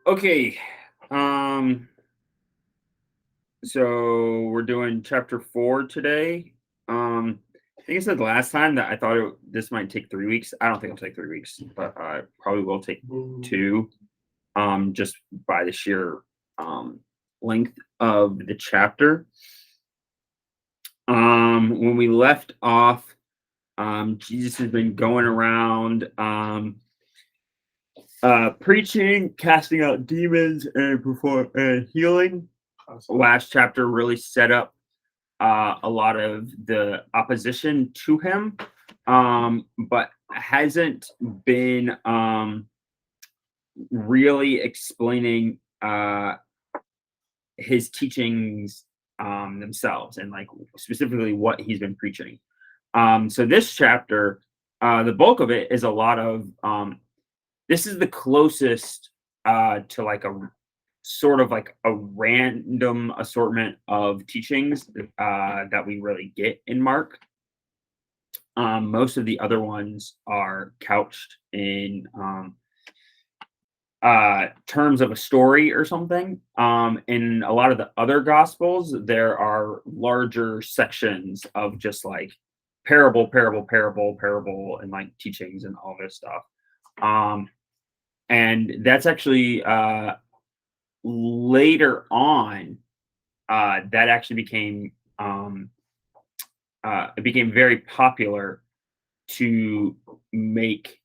Okay. Um, so we're doing chapter 4 today. I think I said last time that I thought this might take 3 weeks. I don't think it'll take 3 weeks, but probably will take two. Just by the sheer um length of the chapter. When we left off, Jesus has been going around preaching, casting out demons, and perform and healing. Last chapter really set up a lot of the opposition to him, but hasn't been really explaining his teachings themselves and like specifically what he's been preaching. So this chapter, the bulk of it is a lot of this is the closest to like a sort of like a random assortment of teachings that we really get in Mark. Most of the other ones are couched in terms of a story or something. In a lot of the other gospels, there are larger sections of just like parable, and like teachings and all this stuff. And that's actually later on that actually became it became very popular to make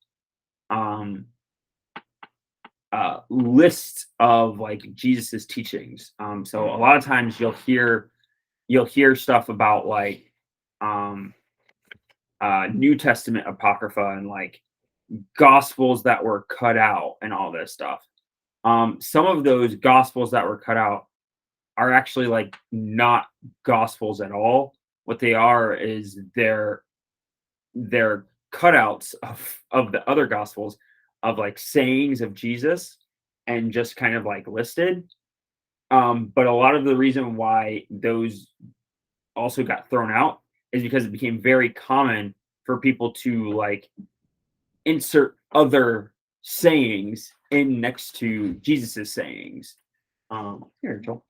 lists of like Jesus's teachings. So a lot of times you'll hear stuff about like um, New Testament apocrypha and like gospels that were cut out and all this stuff. Some of those gospels that were cut out are actually like not gospels at all. What they are is they're cutouts of the other gospels of like sayings of Jesus and just kind of like listed. But a lot of the reason why those also got thrown out is because it became very common for people to like insert other sayings in next to Jesus's sayings. Here, Joel.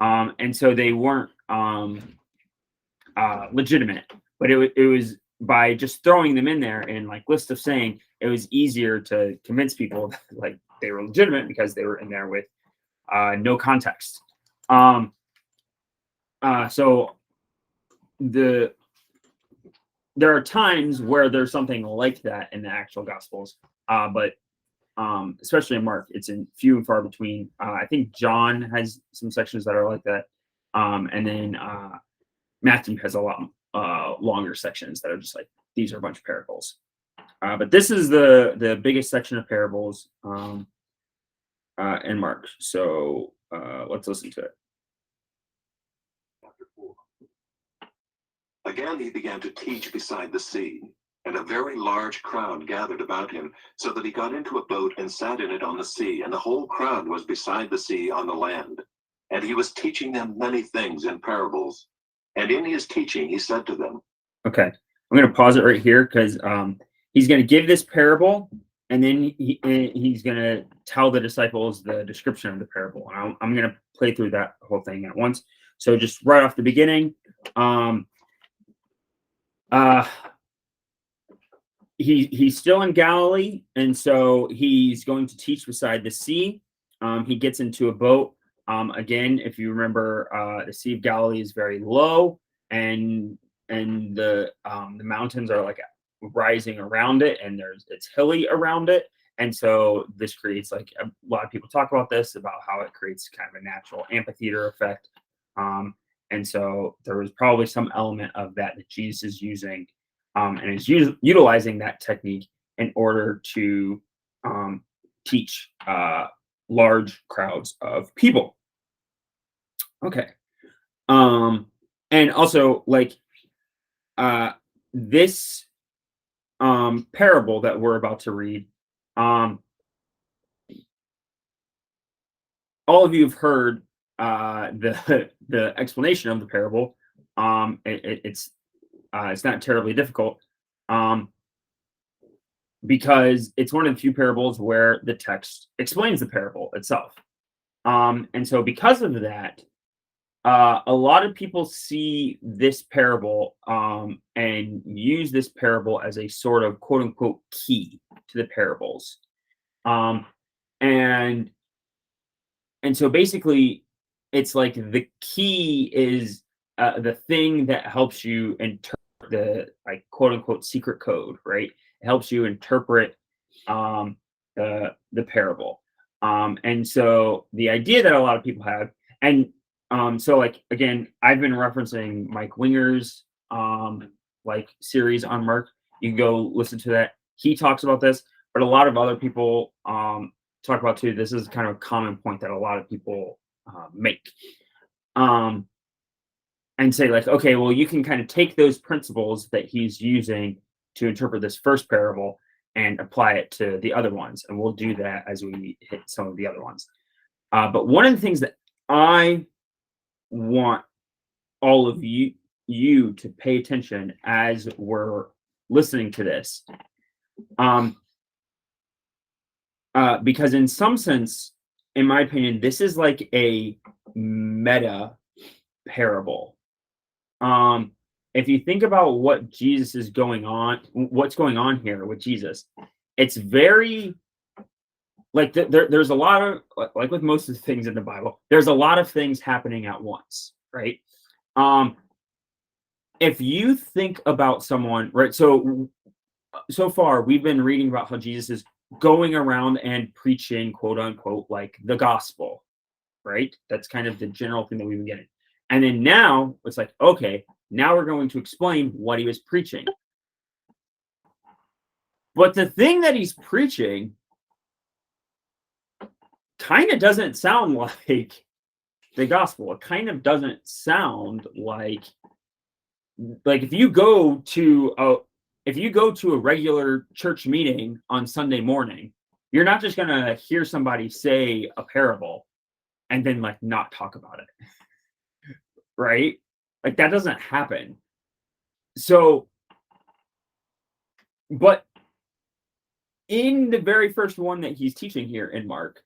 And so they weren't legitimate, but it was by just throwing them in there in like list of saying, it was easier to convince people that, like they were legitimate because they were in there with no context. So there are times where there's something like that in the actual gospels, but especially in Mark, it's in few and far between. I think John has some sections that are like that, and then Matthew has a lot longer sections that are just like these are a bunch of parables. But this is the biggest section of parables in Mark. So let's listen to it. Again, he began to teach beside the sea, and a very large crowd gathered about him, so that he got into a boat and sat in it on the sea, and the whole crowd was beside the sea on the land. And he was teaching them many things in parables. And in his teaching, he said to them, Okay, I'm going to pause it right here because he's going to give this parable, and then he's going to tell the disciples the description of the parable. And I'm going to play through that whole thing at once. So just right off the beginning, he's still in Galilee, and so he's going to teach beside the sea. He gets into a boat. Again, if you remember, the Sea of Galilee is very low, and the mountains are like rising around it, and it's hilly around it, and so this creates like a lot of people talk about this about how it creates kind of a natural amphitheater effect. And so there was probably some element of that Jesus is using, and is utilizing that technique in order to teach large crowds of people. Okay. And also like this parable that we're about to read, all of you have heard the explanation of the parable. It's not terribly difficult, because it's one of the few parables where the text explains the parable. itself. And so because of that, a lot of people see this parable and use this parable as a sort of quote unquote key to the parables. Um, and and so basically, it's like the key is the thing that helps you interpret the like quote unquote secret code, right? It helps you interpret um, the parable. And so the idea that a lot of people have, and so like again, I've been referencing Mike Winger's like series on Mark. You can go listen to that. He talks about this, but a lot of other people talk about too. This is kind of a common point that a lot of people make. And say like, okay, well, you can kind of take those principles that he's using to interpret this first parable and apply it to the other ones, and we'll do that as we hit some of the other ones. But one of the things that I want all of you to pay attention as we're listening to this, because in some sense, in my opinion, this is like a meta parable. If you think about what Jesus is what's going on here with Jesus, it's very like there's a lot of like with most of the things in the Bible, there's a lot of things happening at once, right? If you think about someone, right? So far we've been reading about how Jesus is going around and preaching, quote unquote, like the gospel, right? That's kind of the general thing that we've been getting. And then now it's like, okay, now we're going to explain what he was preaching. But the thing that he's preaching kind of doesn't sound like the gospel. It kind of doesn't sound like if you go to a regular church meeting on Sunday morning, you're not just going to hear somebody say a parable and then like not talk about it. Right? Like that doesn't happen. So, but in the very first one that he's teaching here in Mark,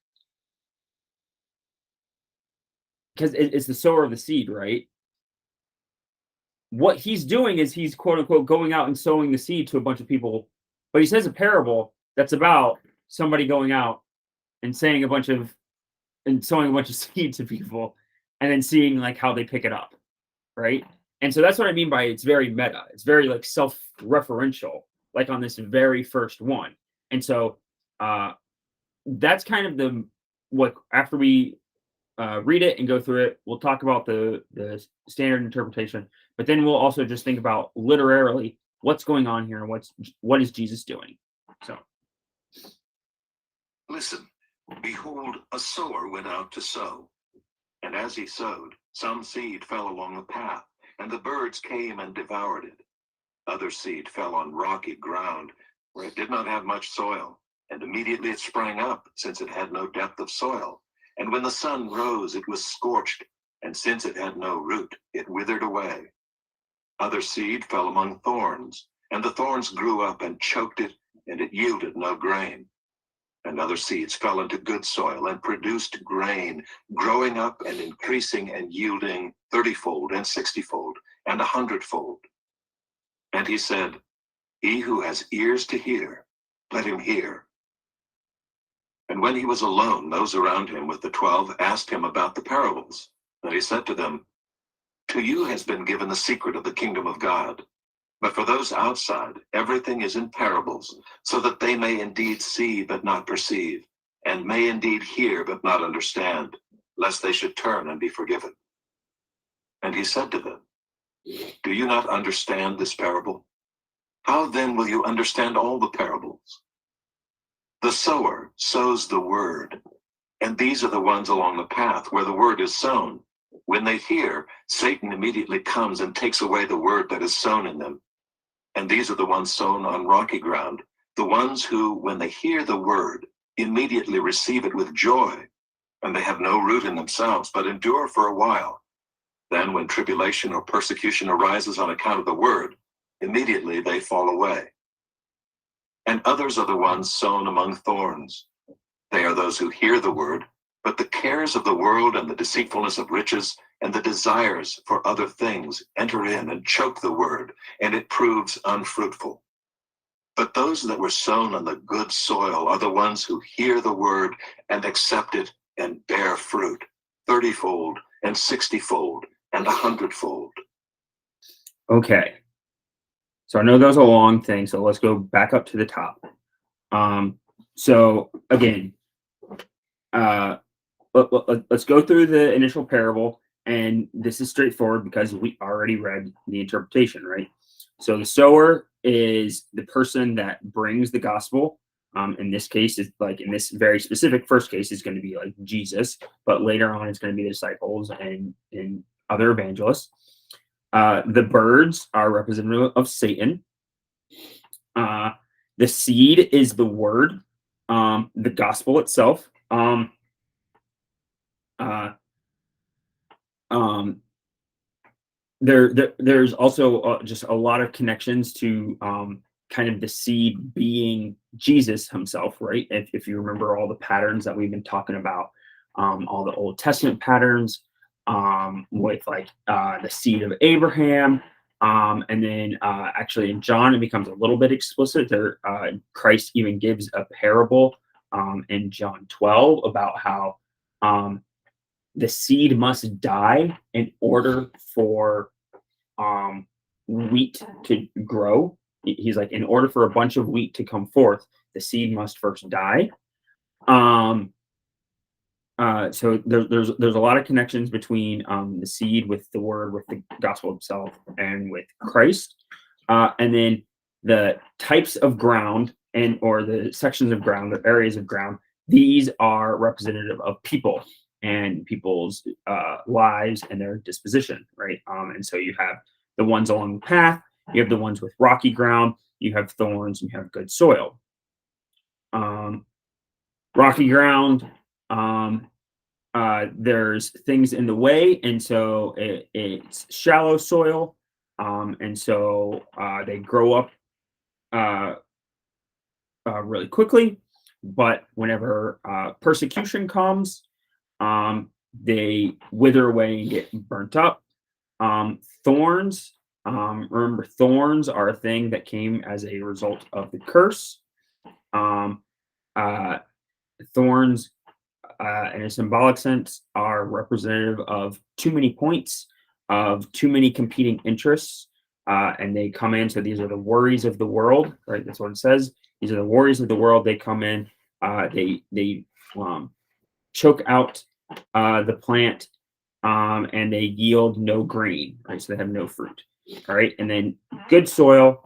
because it's the sower of the seed, right? What he's doing is he's quote unquote going out and sowing the seed to a bunch of people, but he says a parable that's about somebody going out and sowing a bunch of seed to people and then seeing like how they pick it up, right? And so that's what I mean by it's very meta. It's very like self-referential, like on this very first one. And so that's kind of what after we read it and go through it, we'll talk about the standard interpretation, but then we'll also just think about literarily what's going on here and what is Jesus doing. So listen, behold, a sower went out to sow. And as he sowed, some seed fell along the path, and the birds came and devoured it. Other seed fell on rocky ground, where it did not have much soil, and immediately it sprang up, since it had no depth of soil. And when the sun rose, it was scorched, and since it had no root, it withered away. Other seed fell among thorns, and the thorns grew up and choked it, and it yielded no grain. And other seeds fell into good soil and produced grain, growing up and increasing and yielding 30-fold and 60-fold and 100-fold. And he said, he who has ears to hear, let him hear. And when he was alone, those around him with the 12 asked him about the parables. And he said to them, to you has been given the secret of the kingdom of God. But for those outside, everything is in parables, so that they may indeed see but not perceive, and may indeed hear but not understand, lest they should turn and be forgiven. And he said to them, do you not understand this parable? How then will you understand all the parables? The sower sows the word, and these are the ones along the path where the word is sown. When they hear, Satan immediately comes and takes away the word that is sown in them. And these are the ones sown on rocky ground, the ones who, when they hear the word, immediately receive it with joy, and they have no root in themselves, but endure for a while. Then when tribulation or persecution arises on account of the word, immediately they fall away. And others are the ones sown among thorns. They are those who hear the word, But the cares of the world and the deceitfulness of riches and the desires for other things enter in and choke the word, and it proves unfruitful. But those that were sown on the good soil are the ones who hear the word and accept it and bear fruit, 30-fold and 60-fold and 100-fold. Okay. So I know that was a long thing, so let's go back up to the top. So again, let's go through the initial parable, and this is straightforward because we already read the interpretation, right? So the sower is the person that brings the gospel. In this case, is like in this very specific first case, is going to be like Jesus, but later on, it's going to be the disciples and other evangelists. The birds are representative of Satan. The seed is the word, the gospel itself. There's also just a lot of connections to kind of the seed being Jesus himself, right? If you remember all the patterns that we've been talking about, all the Old Testament patterns, with like the seed of Abraham, and then actually in John it becomes a little bit explicit. There, Christ even gives a parable in John 12 about how the seed must die in order for wheat to grow. He's like, in order for a bunch of wheat to come forth, the seed must first die. So there's a lot of connections between the seed with the word, with the gospel itself, and with Christ. And then the types of ground or the sections of ground, the areas of ground, these are representative of people and people's lives and their disposition, right? And so you have the ones along the path, you have the ones with rocky ground, you have thorns, and you have good soil. Rocky ground, there's things in the way, and so it's shallow soil, and so they grow up really quickly, but whenever persecution comes, they wither away and get burnt up. Thorns, remember, thorns are a thing that came as a result of the curse. Thorns, in a symbolic sense, are representative of too many points, of too many competing interests, and they come in. So these are the worries of the world, right? That's what it says. These are the worries of the world. They come in. They choke out the plant, and they yield no grain, right? So they have no fruit, all right? And then good soil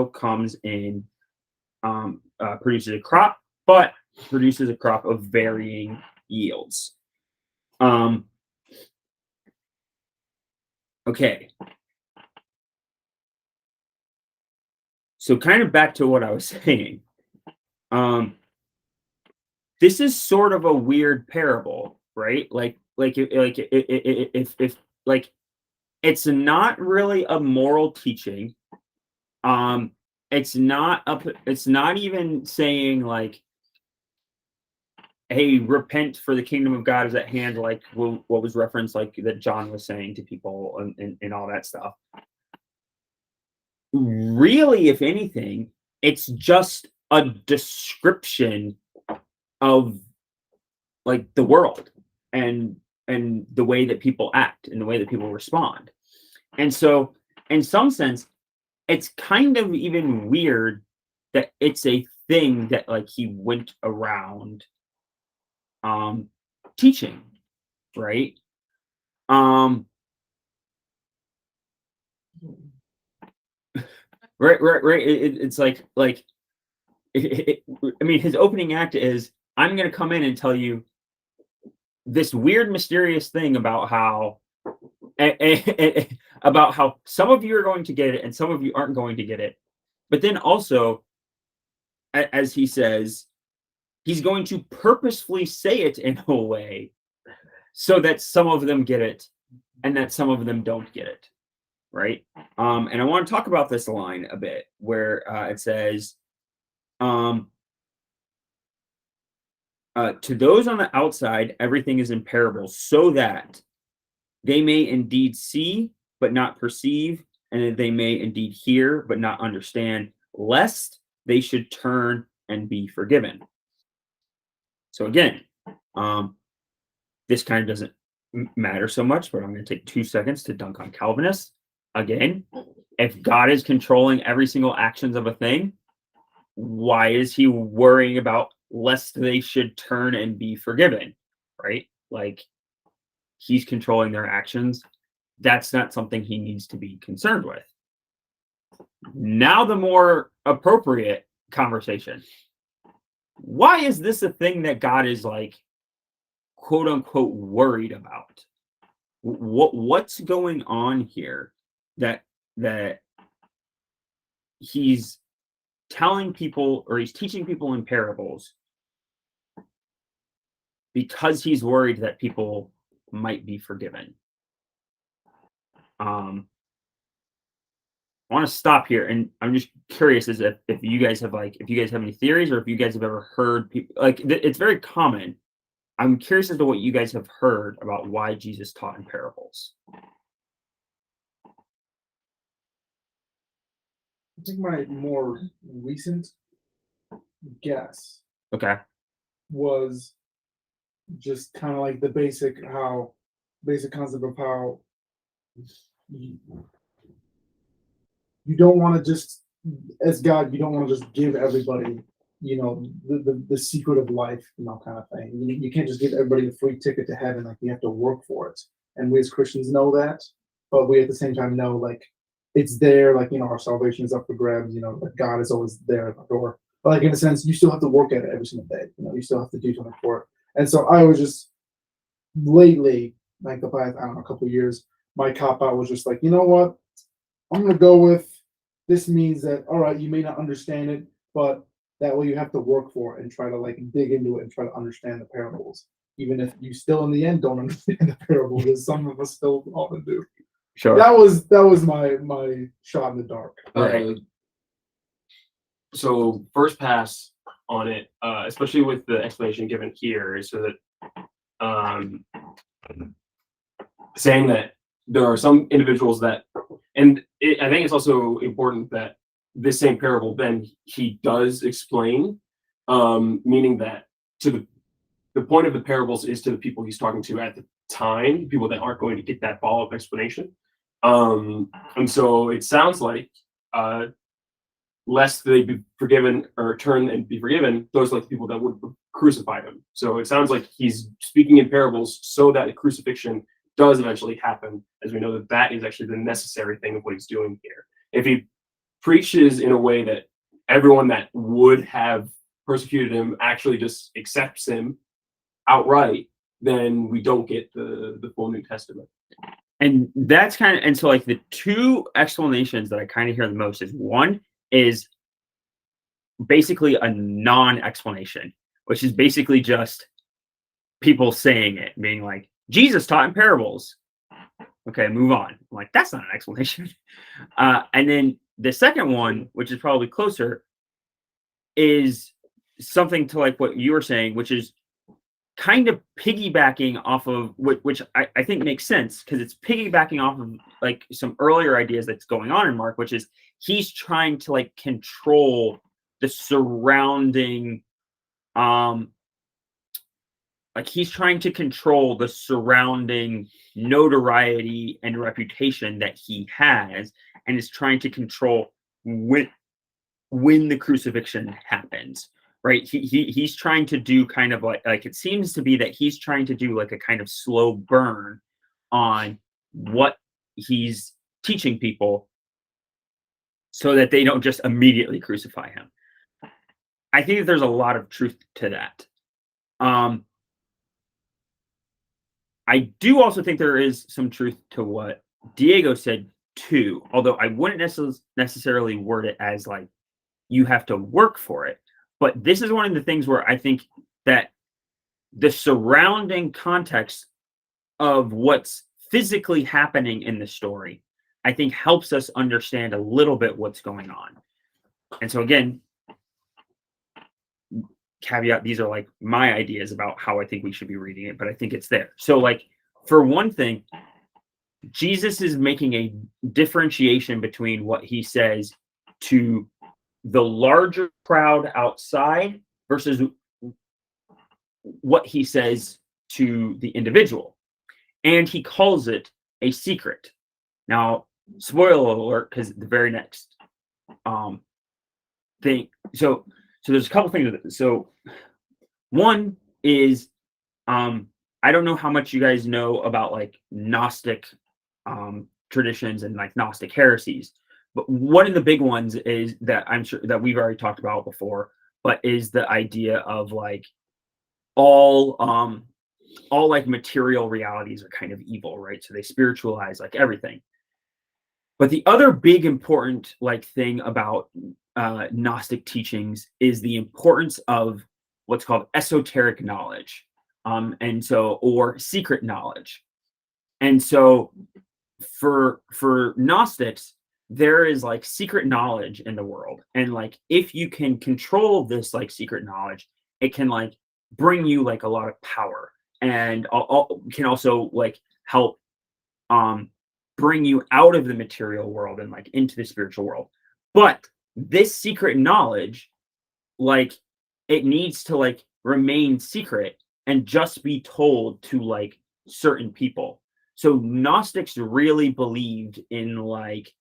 comes in, produces a crop, but produces a crop of varying yields. Okay. So kind of back to what I was saying. This is sort of a weird parable, right? If like it's not really a moral teaching. It's not even saying like, hey, repent for the kingdom of God is at hand, like what was referenced, like that John was saying to people and all that stuff. Really, if anything, it's just a description of like the world and the way that people act and the way that people respond. And so in some sense, it's kind of even weird that it's a thing that like he went around teaching, right? Right. It's like I mean, his opening act is, I'm going to come in and tell you this weird, mysterious thing about how about how some of you are going to get it and some of you aren't going to get it. But then also, as he says, he's going to purposefully say it in a way so that some of them get it and that some of them don't get it, right? And I want to talk about this line a bit where it says, To those on the outside, everything is in parables, so that they may indeed see, but not perceive, and that they may indeed hear, but not understand, lest they should turn and be forgiven. So again, this kind of doesn't matter so much, but I'm going to take 2 seconds to dunk on Calvinists. Again, if God is controlling every single actions of a thing, why is he worrying about lest they should turn and be forgiven? Right? Like, he's controlling their actions. That's not something he needs to be concerned with. Now, the more appropriate conversation. Why is this a thing that God is like, quote unquote, worried about? What's going on here that he's telling people, or he's teaching people in parables because he's worried that people might be forgiven? I want to stop here, and I'm just curious as if you guys have any theories, or if you guys have ever heard people like it's very common. I'm curious as to what you guys have heard about why Jesus taught in parables. I think my more recent guess Okay. was just kind of like the basic concept of how you don't want to just, as God, you don't want to just give everybody, the secret of life, kind of thing. You can't just give everybody a free ticket to heaven. Like, you have to work for it. And we as Christians know that, but we at the same time know, like, it's there, like, our salvation is up for grabs, like God is always there at the door. But like, in a sense, you still have to work at it every single day. You still have to do something for it. And so I was just lately, like the past, a couple of years, my cop out was just like, you know what? I'm gonna go with this means that, all right, you may not understand it, but that way you have to work for it and try to like dig into it and try to understand the parables. Even if you still in the end don't understand the parables, as some of us still often do. Sure. That was my shot in the dark. Right. So first pass on it, especially with the explanation given here, is so that saying that there are some individuals that, and I think it's also important that this same parable then he does explain, meaning that to the point of the parables is to the people he's talking to at the time, people that aren't going to get that follow-up explanation. And so it sounds like lest they be forgiven or turn and be forgiven, those are like the people that would crucify him. So it sounds like he's speaking in parables so that the crucifixion does eventually happen, as we know that that is actually the necessary thing of what he's doing here. If he preaches in a way that everyone that would have persecuted him actually just accepts him outright, then we don't get the full New Testament. And that's kind of, and so like the two explanations that I kind of hear the most is, one is basically a non-explanation, which is basically just people saying it, being like, Jesus taught in parables. Okay, move on. I'm like, that's not an explanation. And then the second one, which is probably closer, is something to like what you were saying, which is kind of piggybacking off of which I think makes sense, because it's piggybacking off of like some earlier ideas that's going on in Mark, which is he's trying to like control the surrounding he's trying to control the surrounding notoriety and reputation that he has, and is trying to control when the crucifixion happens. Right, he's trying to do kind of like it seems to be that he's trying to do like a kind of slow burn on what he's teaching people, so that they don't just immediately crucify him. I think that there's a lot of truth to that. I do also think there is some truth to what Diego said too, although I wouldn't necessarily word it as like you have to work for it. But this is one of the things where I think that the surrounding context of what's physically happening in the story, I think, helps us understand a little bit what's going on. And so again, caveat, these are like my ideas about how I think we should be reading it, but I think it's there. So like for one thing, Jesus is making a differentiation between what he says to the larger crowd outside versus what he says to the individual. And he calls it a secret. Now, spoiler alert, because the very next thing, so there's a couple things with it. So one is I don't know how much you guys know about like Gnostic traditions and like Gnostic heresies, but one of the big ones is that I'm sure that we've already talked about before, but is the idea of like all like material realities are kind of evil, right? So they spiritualize like everything. But the other big important like thing about Gnostic teachings is the importance of what's called esoteric knowledge, and so or secret knowledge. And so for Gnostics, there is like secret knowledge in the world, and like if you can control this like secret knowledge, it can like bring you like a lot of power, and can also like help bring you out of the material world and like into the spiritual world. But this secret knowledge, like it needs to like remain secret and just be told to like certain people. So Gnostics really believed in like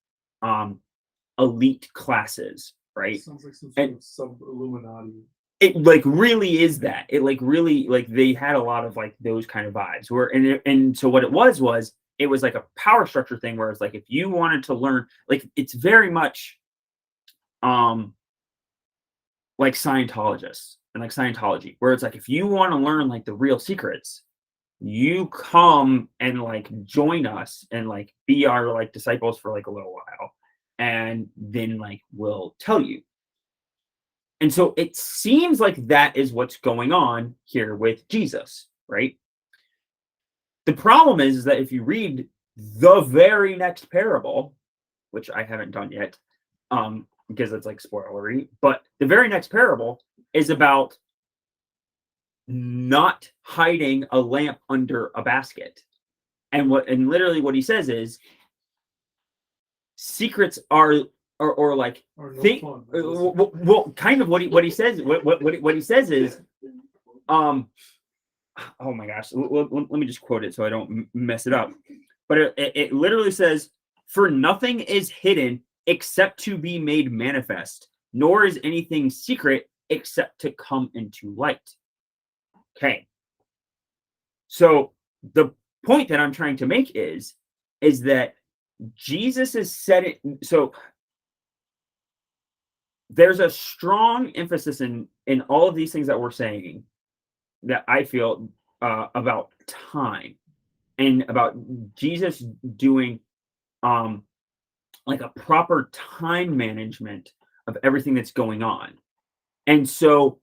elite classes, right? Sounds like some And- sort of sub-Illuminati. It like really is that. It like really like they had a lot of like those kind of vibes where and so what it was it was like a power structure thing where it's like if you wanted to learn, like it's very much like Scientologists and like Scientology, where it's like if you want to learn like the real secrets, you come and like join us and like be our like disciples for like a little while, and then like we'll tell you. And so it seems like that is what's going on here with Jesus, right? The problem is that if you read the very next parable, which I haven't done yet, because it's like spoilery, but the very next parable is about not hiding a lamp under a basket. And literally what he says is secrets are or like Or no think fun. well kind of what he says what he says is oh my gosh, let me just quote it so I don't mess it up, but it literally says, for nothing is hidden except to be made manifest, nor is anything secret except to come into light. Okay, so the point that I'm trying to make is that Jesus is setting, so there's a strong emphasis in all of these things that we're saying that I feel about time and about Jesus doing like a proper time management of everything that's going on. And so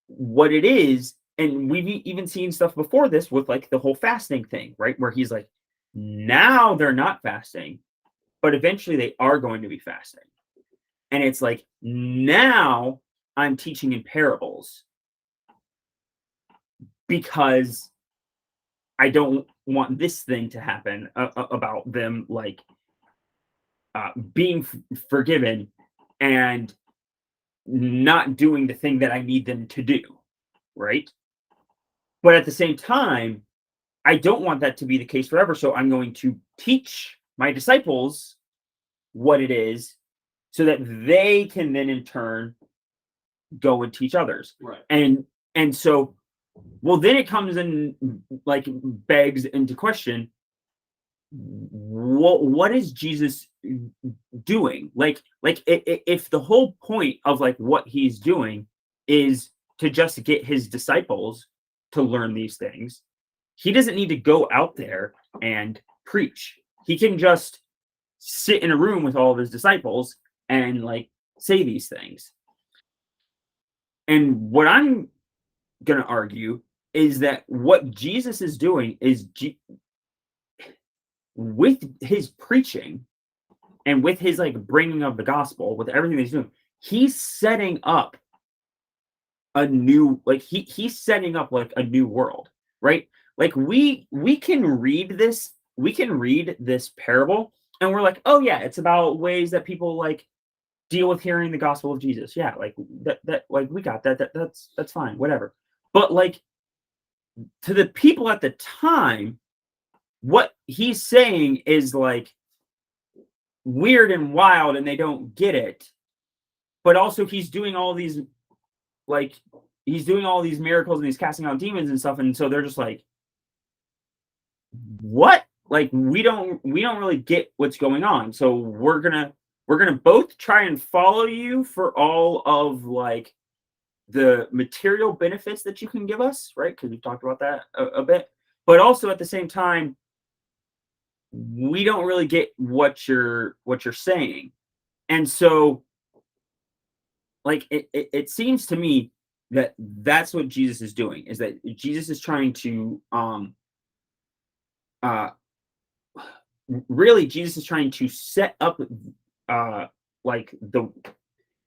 what it is, and we've even seen stuff before this with like the whole fasting thing, right? Where he's like, now they're not fasting, but eventually they are going to be fasting. And it's like, now I'm teaching in parables because I don't want this thing to happen about them like being forgiven and not doing the thing that I need them to do, right? But at the same time, I don't want that to be the case forever. So I'm going to teach my disciples what it is so that they can then in turn go and teach others. Right. And so, well, then it comes in like begs into question, what is Jesus doing? Like if the whole point of like what he's doing is to just get his disciples to learn these things, he doesn't need to go out there and preach. He can just sit in a room with all of his disciples and like say these things. And what I'm going to argue is that what Jesus is doing is with his preaching and with his like bringing of the gospel, with everything that he's doing, he's setting up a new, like he's setting up like a new world, right? Like we can read this parable and we're like, oh yeah, it's about ways that people like deal with hearing the gospel of Jesus. Yeah, like that like we got that. That's fine, whatever. But like to the people at the time, what he's saying is like weird and wild and they don't get it. But also he's doing all these like he's doing all these miracles and he's casting out demons and stuff, and so they're just like, what? Like we don't really get what's going on. So we're gonna both try and follow you for all of like the material benefits that you can give us, right? Because we've talked about that a bit, but also at the same time, we don't really get what you're saying. And so like it seems to me that that's what Jesus is doing, is that Jesus is trying to really Jesus is trying to set up like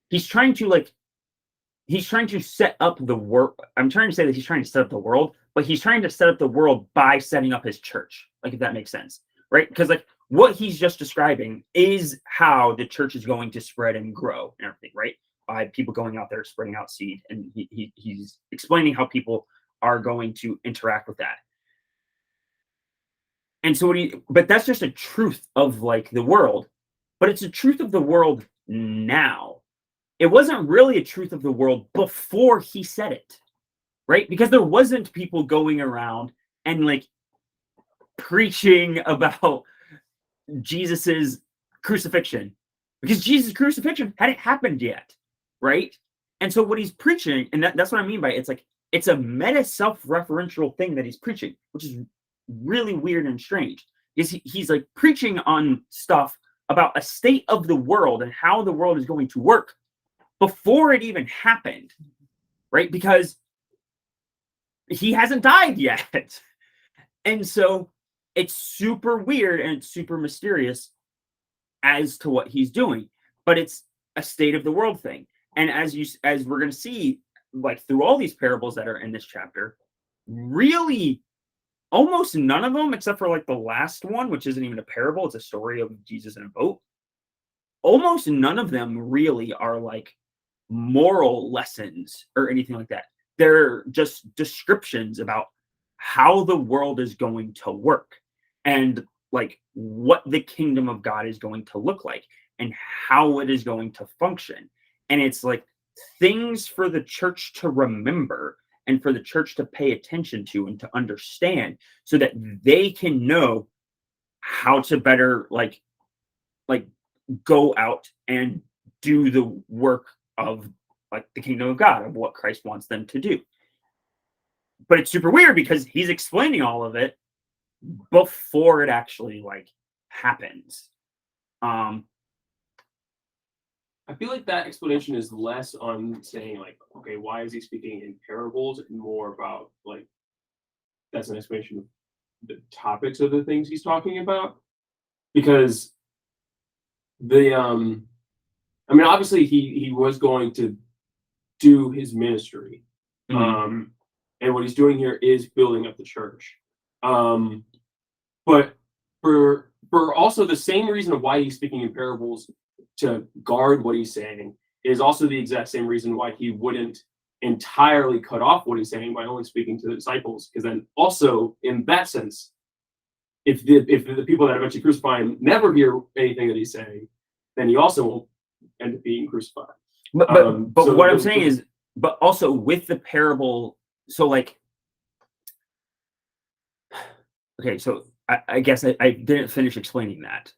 he's trying to set up the world. I'm trying to say that he's trying to set up the world, but he's trying to set up the world by setting up his church, like if that makes sense, right? Because like what he's just describing is how the church is going to spread and grow and everything, right? By people going out there spreading out seed, and he's explaining how people are going to interact with that. And so but that's just a truth of like the world, but it's a truth of the world now. It wasn't really a truth of the world before he said it, right? Because there wasn't people going around and like preaching about Jesus's crucifixion, because Jesus' crucifixion hadn't happened yet, right? And so what he's preaching, and that's what I mean by it, it's like it's a meta self-referential thing that he's preaching, which is really weird and strange. Is he's like preaching on stuff about a state of the world and how the world is going to work before it even happened, right? Because he hasn't died yet. And so it's super weird and it's super mysterious as to what he's doing, but it's a state of the world thing. And as we're going to see, like through all these parables that are in this chapter, really almost none of them, except for like the last one, which isn't even a parable, it's a story of Jesus in a boat. Almost none of them really are like moral lessons or anything like that. They're just descriptions about how the world is going to work and like what the kingdom of God is going to look like and how it is going to function. And it's like things for the church to remember and for the church to pay attention to and to understand, so that they can know how to better like go out and do the work of like the kingdom of God, of what Christ wants them to do. But it's super weird because he's explaining all of it before it actually like happens. I feel like that explanation is less on saying like, okay, why is he speaking in parables, and more about like that's an explanation of the topics of the things he's talking about. Because the I mean, obviously he was going to do his ministry. Mhm. And what he's doing here is building up the church. But for also the same reason of why he's speaking in parables, to guard what he's saying, is also the exact same reason why he wouldn't entirely cut off what he's saying by only speaking to the disciples. Because then also in that sense, if the people that eventually crucify him never hear anything that he's saying, then he also won't end up being crucified. But So what I'm saying is, but also with the parable, so like, okay, so I guess I didn't finish explaining that.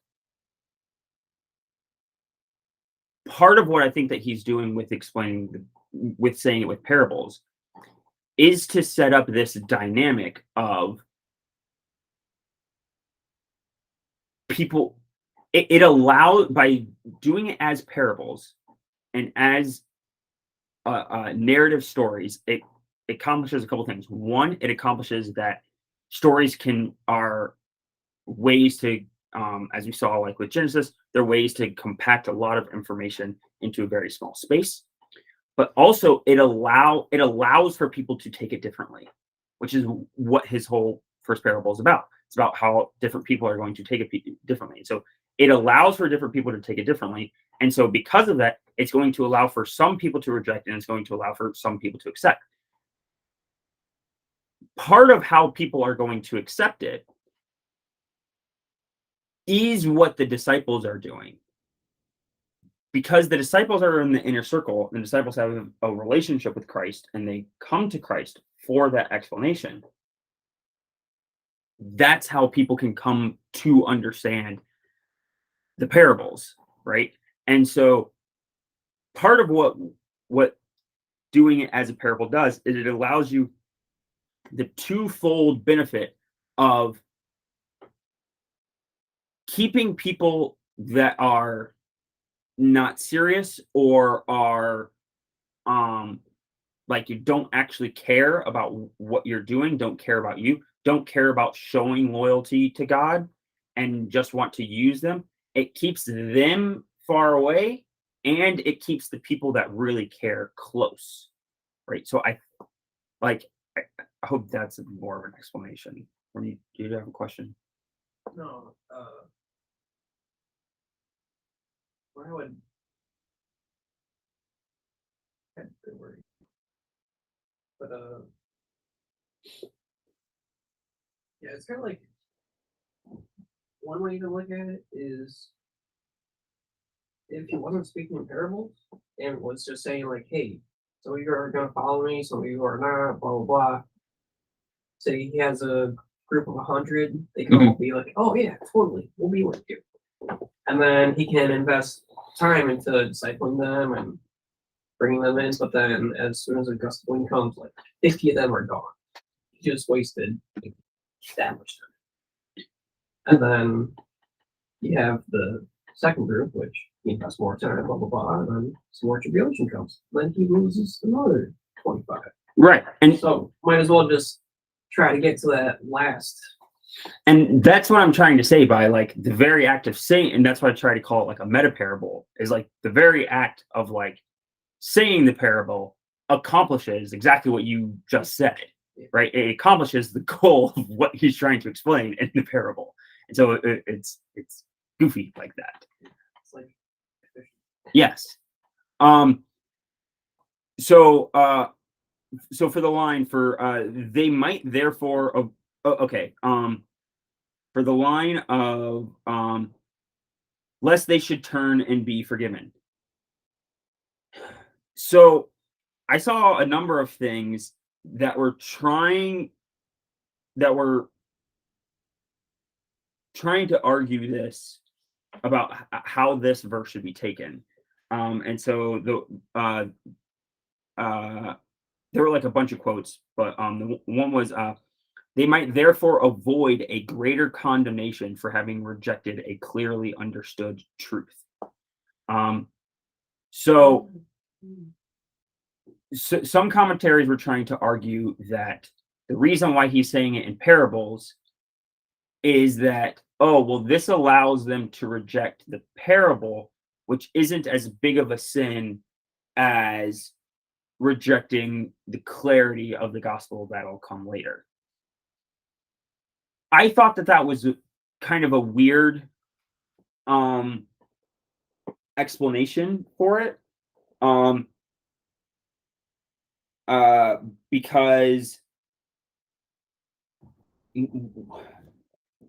Part of what I think that he's doing with explaining, with saying it with parables, is to set up this dynamic of people. It allows, by doing it as parables and as narrative stories, it accomplishes a couple things. One, it accomplishes that stories are ways to, as we saw like with Genesis, they're ways to compact a lot of information into a very small space. but also it allows for people to take it differently, which is what his whole first parable is about. It's about how different people are going to take it differently. So it allows for different people to take it differently. And so because of that, it's going to allow for some people to reject and it's going to allow for some people to accept. Part of how people are going to accept it is what the disciples are doing. Because the disciples are in the inner circle, and the disciples have a relationship with Christ, and they come to Christ for that explanation. That's how people can come to understand the parables, right? And so part of what doing it as a parable does is it allows you the twofold benefit of keeping people that are not serious or are like you don't actually care about what you're doing, don't care about you, don't care about showing loyalty to God and just want to use them. It keeps them far away and it keeps the people that really care close, right? So I hope that's more of an explanation. Or do you have a question? No, where I would that's a good word. But yeah, it's kind of like one way to look at it is if he wasn't speaking in parables and was just saying like, hey, some of you are gonna follow me, some of you are not, blah blah blah. Say he has a group of 100, they can all be like, oh yeah, totally, we'll be with you. And then he can invest time into discipling them and bringing them in, but then as soon as a gust of wind comes, like 50 of them are gone. He just wasted that much time. And then you have the second group, which he invests more time, blah blah blah, and then some more tribulation comes. Then he loses another 25. Right. And So might as well just try to get to that last. And that's what I'm trying to say by like the very act of saying, and that's why I try to call it like a meta parable, is like the very act of like saying the parable accomplishes exactly what you just said, right? It accomplishes the goal of what he's trying to explain in the parable. And so it's goofy like that. It's like Yes. So for the line for they might therefore okay, for the line of lest they should turn and be forgiven. So I saw a number of things that were trying to argue this about how this verse should be taken. And so there were like a bunch of quotes, but the one was they might therefore avoid a greater condemnation for having rejected a clearly understood truth. So some commentaries were trying to argue that the reason why he's saying it in parables is that, oh, well, this allows them to reject the parable, which isn't as big of a sin as rejecting the clarity of the gospel that'll come later. I thought that was kind of a weird explanation for it. Because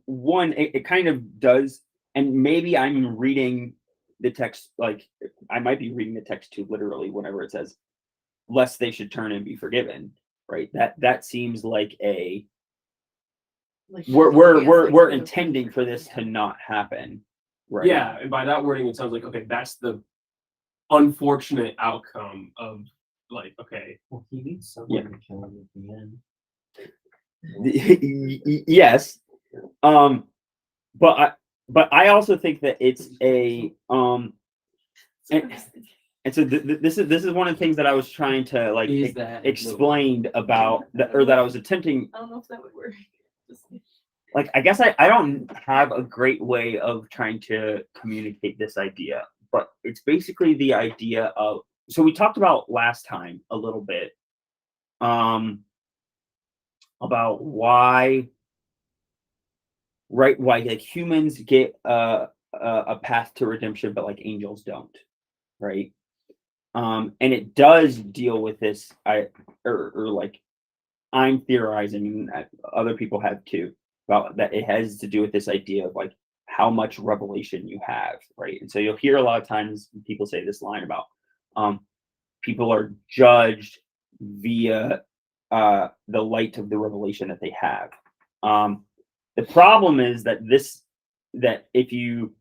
one, it kind of does, and maybe I'm reading the text, like I might be reading the text too literally whenever it says, lest they should turn and be forgiven, right? That seems like we're intending for this to not happen, right? Yeah, and by that wording, it sounds like, okay, that's the unfortunate outcome of like, okay. Well, he needs someone to kill him at the end. Yes. But I also think that it's a and so this is one of the things that I was trying to like explain about that, or that I was attempting. I don't know if that would work. Like, I guess I don't have a great way of trying to communicate this idea, but it's basically the idea of so we talked about last time a little bit about why like humans get a path to redemption, but like angels don't, right? And it does deal with this. Or like I'm theorizing, and other people have too, about that. It has to do with this idea of like how much revelation you have, right? And so you'll hear a lot of times people say this line about people are judged via the light of the revelation that they have. The problem is that if you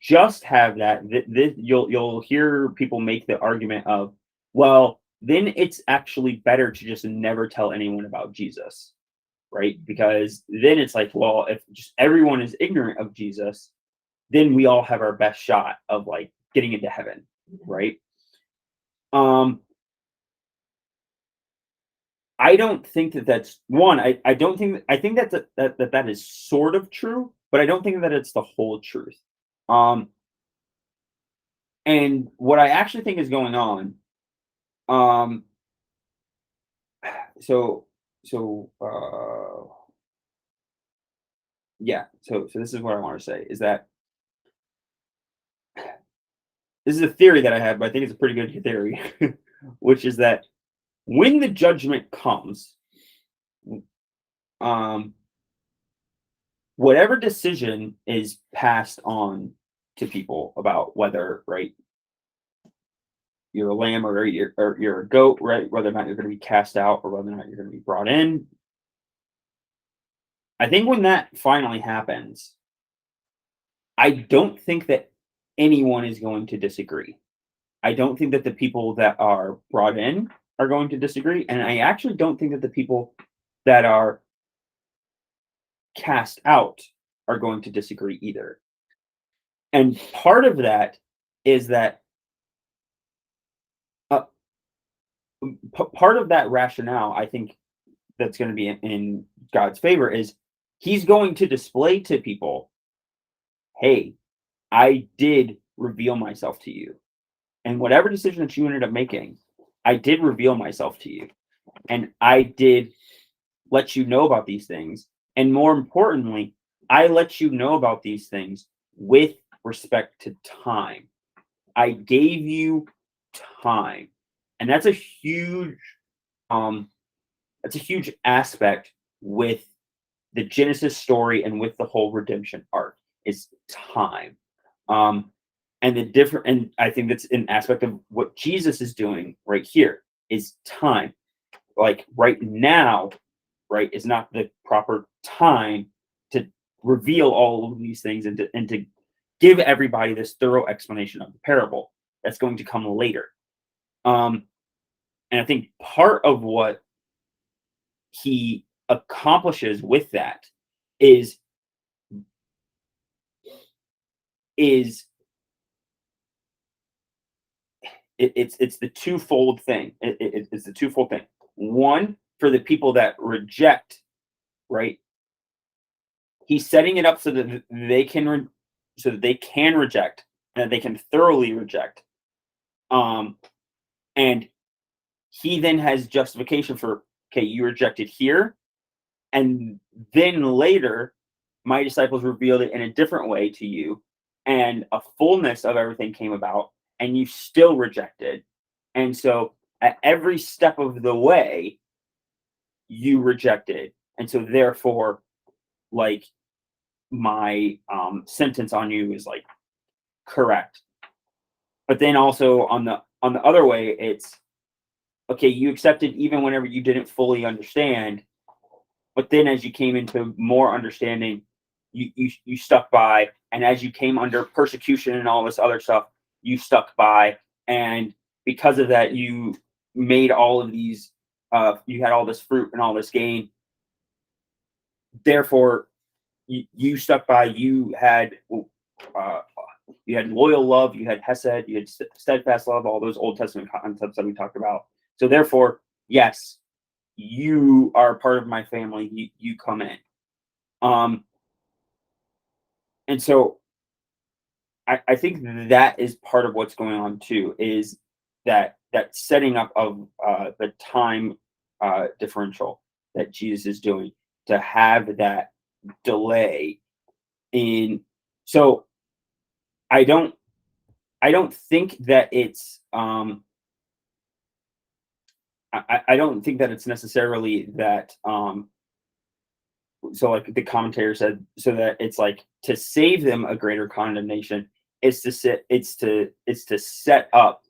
just have that, you'll hear people make the argument of, well, then it's actually better to just never tell anyone about Jesus, right? Because then it's like, well, if just everyone is ignorant of Jesus, then we all have our best shot of like getting into heaven, right? I don't think that's one. I don't think I think that is sort of true, but I don't think that it's the whole truth. And what I actually think is going on, so yeah, so this is what I want to say is that this is a theory that I have, but I think it's a pretty good theory, which is that when the judgment comes, whatever decision is passed on to people about whether, right, you're a lamb or you're a goat, right, whether or not you're going to be cast out or whether or not you're going to be brought in, I think when that finally happens, I don't think that anyone is going to disagree. I don't think that the people that are brought in are going to disagree. And I actually don't think that the people that are cast out are going to disagree either. And part of that is that part of that rationale, I think, that's going to be in God's favor is he's going to display to people, hey, I did reveal myself to you. And whatever decision that you ended up making, I did reveal myself to you. And I did let you know about these things. And more importantly, I let you know about these things with respect to time. I gave you time. And that's a huge aspect with the Genesis story and with the whole redemption arc is time. And I think that's an aspect of what Jesus is doing right here is time. Like right now, right, is not the proper time to reveal all of these things and to give everybody this thorough explanation of the parable that's going to come later. And I think part of what he accomplishes with that is it's the twofold thing. It's the twofold thing. One, for the people that reject, right? He's setting it up so that they can reject and that they can thoroughly reject. And he then has justification for, okay, you rejected here, and then later my disciples revealed it in a different way to you, and a fullness of everything came about, and you still rejected. And so at every step of the way, you rejected. And so therefore, like, my sentence on you is like correct. But then also on the other way, it's okay, you accepted even whenever you didn't fully understand, but then as you came into more understanding, you stuck by, and as you came under persecution and all this other stuff, you stuck by, and because of that, you made all of these, you had all this fruit and all this gain. Therefore, you stuck by. You had loyal love, you had hesed, you had steadfast love, all those Old Testament concepts that we talked about. So therefore, yes, you are part of my family. You come in. And so I think that is part of what's going on too, is that setting up of the time differential that Jesus is doing to have that delay in. So I don't think that it's I don't think that it's necessarily that so like the commentator said, so that it's like to save them a greater condemnation. It's to set up,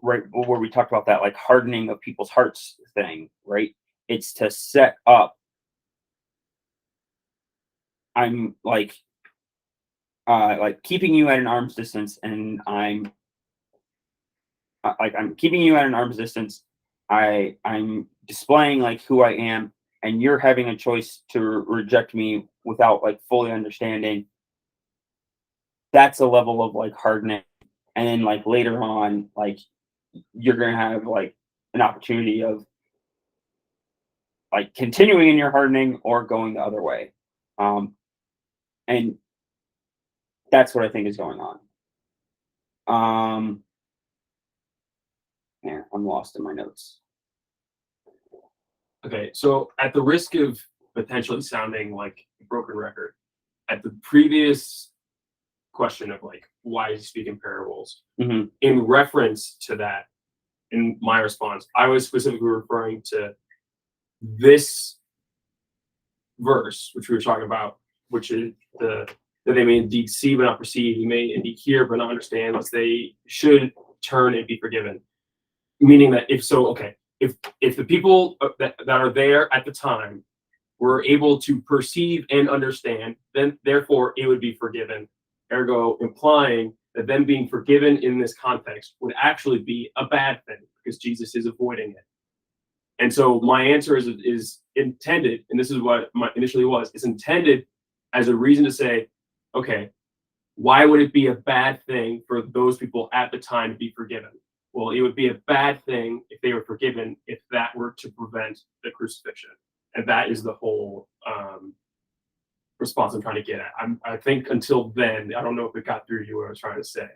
right, where we talked about that like hardening of people's hearts thing, right? It's to set up. I'm like keeping you at an arm's distance, and I'm keeping you at an arm's distance. I'm displaying like who I am, and you're having a choice to reject me without like fully understanding. That's a level of like hardening, and then like later on, like you're gonna have like an opportunity of like continuing in your hardening or going the other way, and that's what I think is going on. Yeah, I'm lost in my notes. Okay, so at the risk of potentially sounding like a broken record, at the previous question of like why is he speaking parables, Mhm. in reference to that, in my response, I was specifically referring to this verse, which we were talking about, which is that they may indeed see but not perceive, you may indeed hear but not understand, lest they should turn and be forgiven. Meaning that if the people that are there at the time were able to perceive and understand, then therefore it would be forgiven. Ergo, implying that them being forgiven in this context would actually be a bad thing because Jesus is avoiding it. And so my answer is intended, and this is what my initially was, is intended as a reason to say, okay, why would it be a bad thing for those people at the time to be forgiven? Well, it would be a bad thing if they were forgiven if that were to prevent the crucifixion. And that is the whole response I'm trying to get at. I think until then, I don't know if it got through to you what I was trying to say.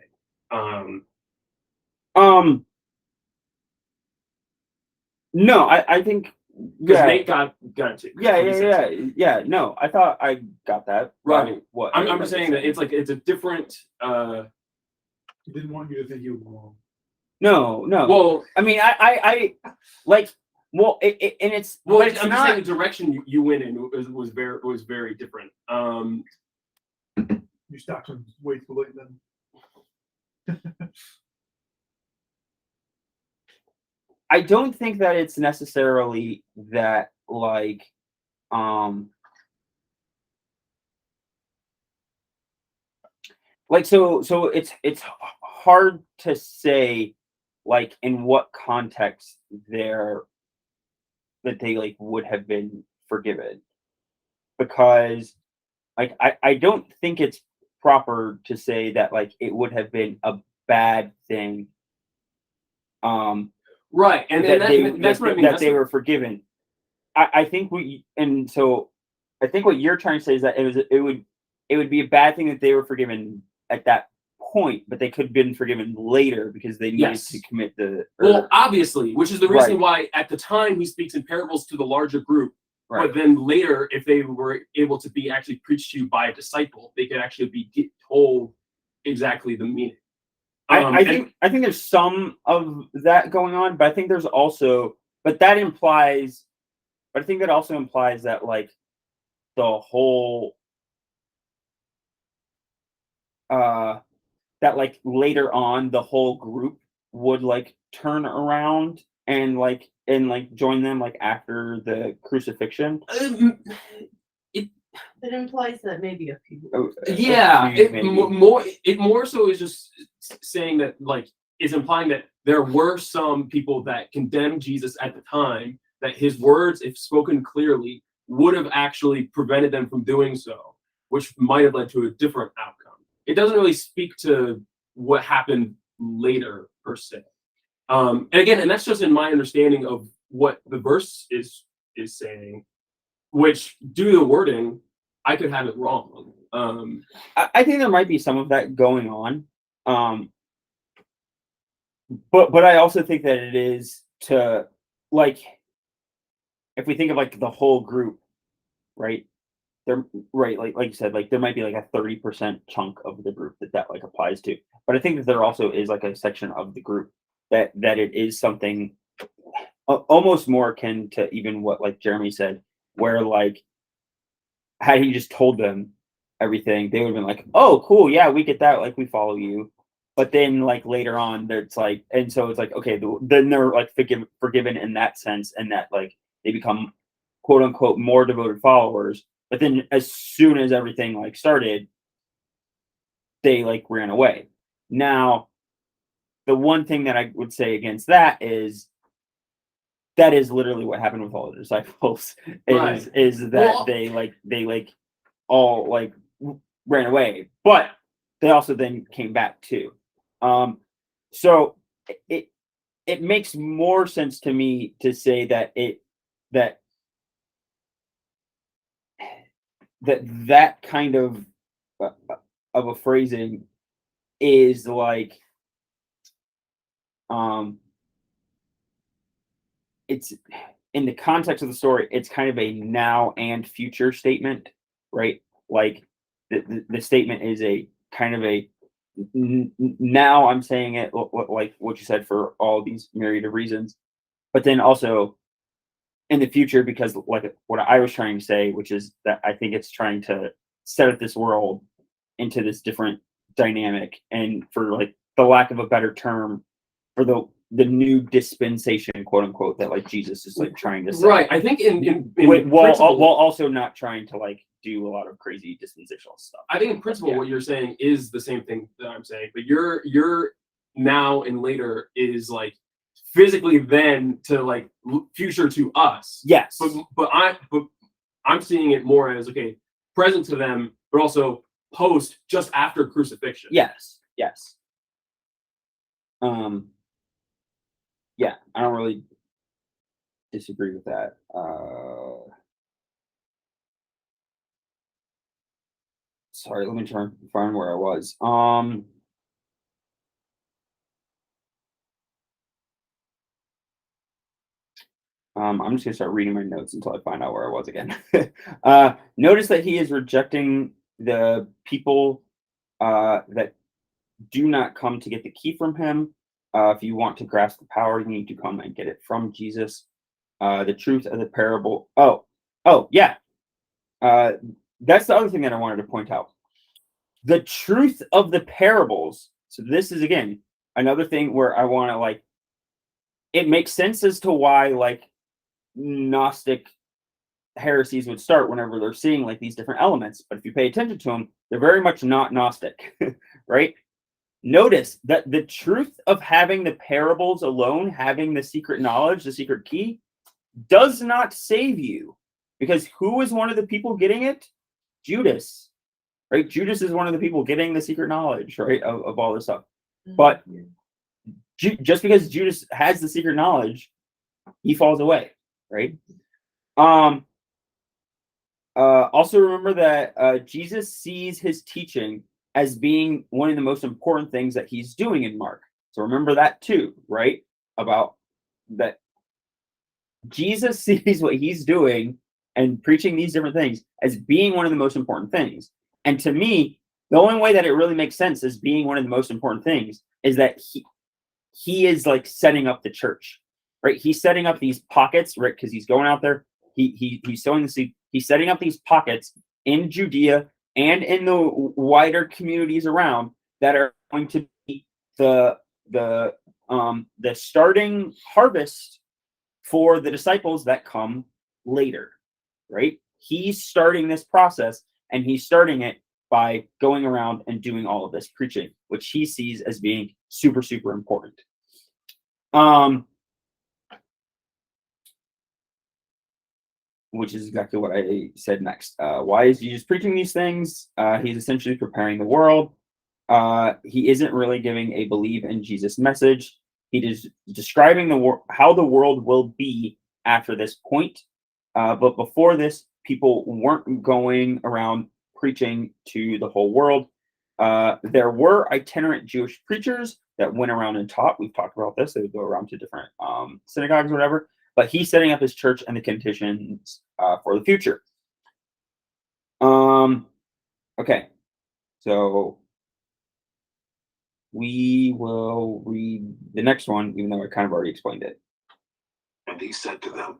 No, I think Because yeah, Nate got it too. yeah. No, I thought I got that. Right. What I'm just saying that it's like it's a different. He didn't want you to think you were wrong. No. Well, I mean, I like. Well, and it's. well, but I'm it's just not. saying the direction you went in was very different. You stopped him way too late then. I don't think that it's necessarily that like so it's hard to say like in what context that they like would have been forgiven, because like I don't think it's proper to say that like it would have been a bad thing right, and that's what I mean. that they were forgiven. I think I think what you're trying to say is that it would be a bad thing that they were forgiven at that point, but they could have been forgiven later because they needed Yes. to commit the. Well, obviously, which is the reason Right. why at the time he speaks in parables to the larger group. Right. But then later, if they were able to be actually preached to by a disciple, they could actually be told exactly the meaning. I think there's some of that going on, but I think there's also, but I think that also implies that like the whole that like later on the whole group would like turn around and join them like after the crucifixion. It implies that maybe a few. Yeah, Maybe. it more so is just saying that like is implying that there were some people that condemned Jesus at the time, that his words, if spoken clearly, would have actually prevented them from doing so, which might have led to a different outcome. It doesn't really speak to what happened later per se. And again, and that's just in my understanding of what the verse is saying, which due to the wording, I could have it wrong. I think there might be some of that going on. But I also think that it is to, like, if we think of like the whole group, right? There, right, like you said, like there might be like a 30% chunk of the group that like applies to. But I think that there also is like a section of the group that it is something almost more akin to even what like Jeremy said, where like had he just told them everything, they would have been like, oh cool, yeah, we get that, like we follow you. But then like later on it's like, and so it's like, okay, then they're like forgiven in that sense, and that like they become quote unquote more devoted followers. But then as soon as everything like started, they like ran away. Now the one thing that I would say against that is literally what happened with all the disciples Right. is that Well- they all like ran away, but they also then came back too. So it makes more sense to me to say that that kind of a phrasing is like it's in the context of the story, it's kind of a now and future statement, right? Like the statement is a kind of a now I'm saying it like what you said for all these myriad of reasons, but then also in the future, because like what I was trying to say, which is that I think it's trying to set up this world into this different dynamic, and for like the lack of a better term, for the new dispensation, quote unquote, that like Jesus is like trying to set. Right. I think in while principle, also not trying to like do a lot of crazy dispensational stuff. I think in principle, Yeah. what you're saying is the same thing that I'm saying, but your now and later is like physically then to like future to us. Yes. But I'm seeing it more as okay, present to them, but also post just after crucifixion. Yes. Yes. Yeah, I don't really disagree with that. Sorry, let me find where I was. I'm just gonna start reading my notes until I find out where I was again. Notice that he is rejecting the people that do not come to get the key from him. If you want to grasp the power, you need to come and get it from Jesus. The truth of the parable. Oh, yeah. That's the other thing that I wanted to point out. The truth of the parables. So this is again another thing where I want to like. It makes sense as to why like Gnostic heresies would start whenever they're seeing like these different elements. But if you pay attention to them, they're very much not Gnostic, right? Notice that the truth of having the parables alone, having the secret knowledge, the secret key, does not save you. Because who is one of the people getting it? Judas, right? Judas is one of the people getting the secret knowledge, right, of all this stuff. But just because Judas has the secret knowledge, he falls away, right? Also remember that Jesus sees his teaching as being one of the most important things that he's doing in Mark. So remember that too, right? About that Jesus sees what he's doing and preaching these different things as being one of the most important things. And to me, the only way that it really makes sense as being one of the most important things is that he is like setting up the church, right? He's setting up these pockets, right? Because he's going out there, he's sowing the seed, he's setting up these pockets in Judea and in the wider communities around that are going to be the starting harvest for the disciples that come later, right? He's starting this process, and he's starting it by going around and doing all of this preaching, which he sees as being super, super important. Which is exactly what I said next. Why is Jesus preaching these things? He's essentially preparing the world. He isn't really giving a believe in Jesus message. He is describing how the world will be after this point. But before this, people weren't going around preaching to the whole world. There were itinerant Jewish preachers that went around and taught. We've talked about this. They would go around to different synagogues or whatever. But he's setting up his church and the conditions for the future. Okay, so we will read the next one, even though I kind of already explained it. And he said to them,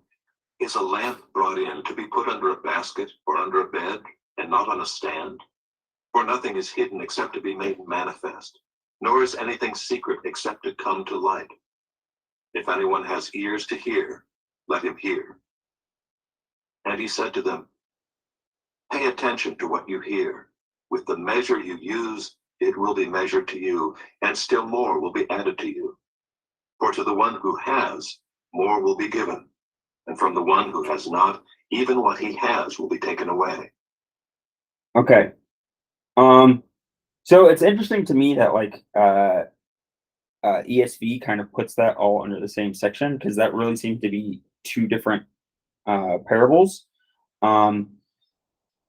Is a lamp brought in to be put under a basket or under a bed, and not on a stand? For nothing is hidden except to be made manifest, nor is anything secret except to come to light. If anyone has ears to hear, let him hear. And he said to them, Pay attention to what you hear. With the measure you use, it will be measured to you, and still more will be added to you. For to the one who has, more will be given, and from the one who has not, even what he has will be taken away. Okay. So it's interesting to me that ESV kind of puts that all under the same section, because that really seems to be two different parables.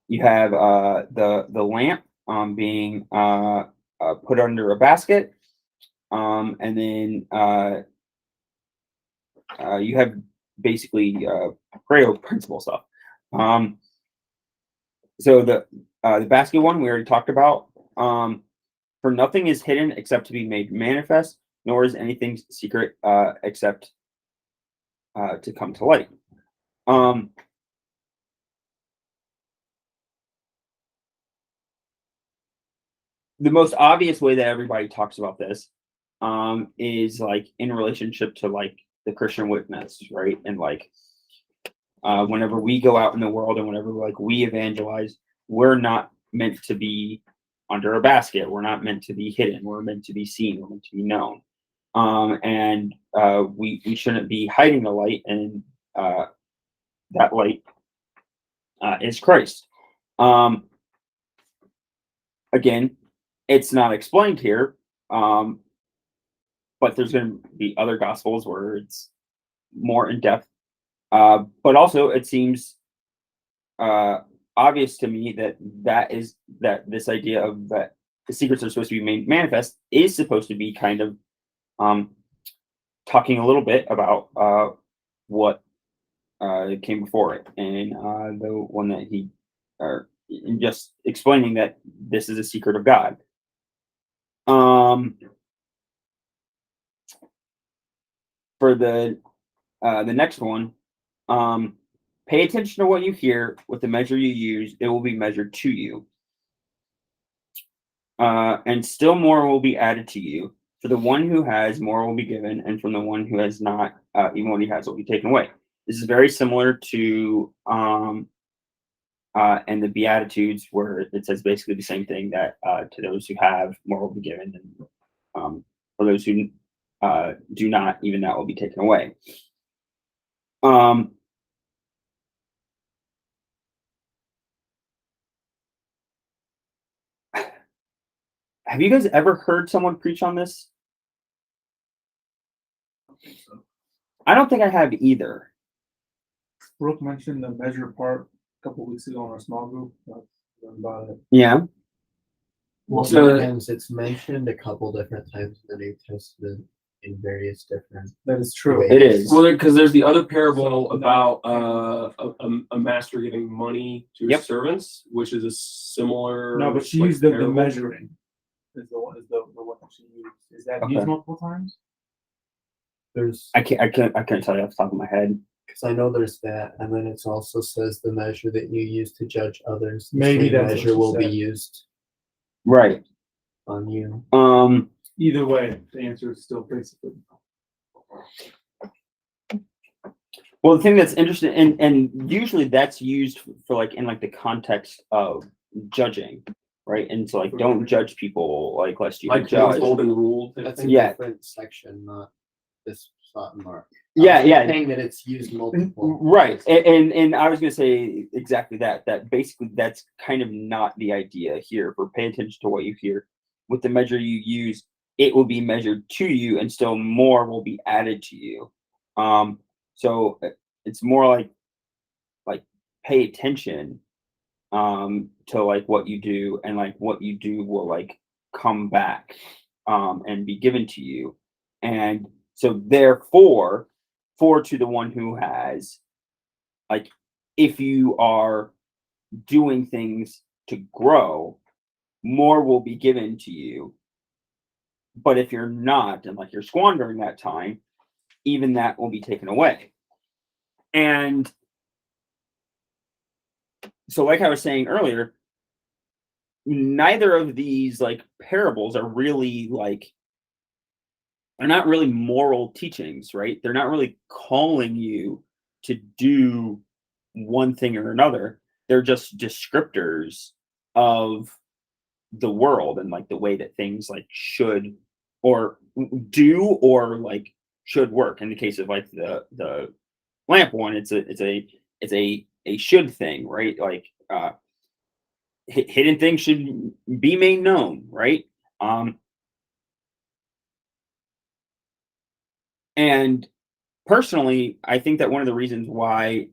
You have the lamp being put under a basket, and then you have basically Pareto principle stuff. So the basket one we already talked about. For nothing is hidden except to be made manifest, nor is anything secret except to come to light. The most obvious way that everybody talks about this is like in relationship to like the Christian witness, right? And like whenever we go out in the world and whenever like we evangelize, we're not meant to be under a basket. We're not meant to be hidden. We're meant to be seen. We're meant to be known. And we shouldn't be hiding the light, and that light is Christ. Again, it's not explained here, but there's going to be other gospels where it's more in depth. But also, it seems obvious to me that this idea of that the secrets are supposed to be made manifest is supposed to be kind of talking a little bit about what came before it, and the one that he just explaining that this is a secret of God. For the next one, pay attention to what you hear. With the measure you use, it will be measured to you. And still more will be added to you. For the one who has, more will be given, and from the one who has not, even what he has will be taken away. This is very similar to and the Beatitudes, where it says basically the same thing, that to those who have, more will be given, and for those who do not, even that will be taken away. Have you guys ever heard someone preach on this? I don't think I have either. Brooke mentioned the measure part a couple weeks ago in our small group. About it. Yeah. Well, So- sometimes it's mentioned a couple different times in the New Testament in various different. That is true. Wait. It is. Well, because there's the other parable about a master giving money to his Yep. servants, which is a similar. No, but she like, used the parable. measuring. Is the one that she used. Is that Okay. used multiple times? There's, I can't tell you off the top of my head. because I know there's that, and then it also says the measure that you use to judge others, the Maybe same that's what measure she will be said. used Right. on you. Either way, the answer is still basically. Well, the thing that's interesting, and usually that's used for like in like the context of judging, right? And so like, don't judge people like lest you be Like the judged. golden rule. type That's a thing. Yeah. different section, not this spot mark. Yeah, yeah. Saying that it's used multiple. Right. And I was gonna say exactly that basically that's kind of not the idea here. For pay attention to what you hear. With the measure you use, it will be measured to you, and still more will be added to you. So it's more like pay attention, to like what you do, and like what you do will like come back and be given to you. And so therefore, for to the one who has, like, if you are doing things to grow, more will be given to you. But if you're not, and like you're squandering that time, even that will be taken away. And so, like I was saying earlier, neither of these like parables are really like, they're not really moral teachings, right? They're not really calling you to do one thing or another. They're just descriptors of the world and like the way that things like should or do or like should work. In the case of like the lamp one, it's a should thing, right? Like hidden things should be made known, right? And personally, I think that one of the reasons why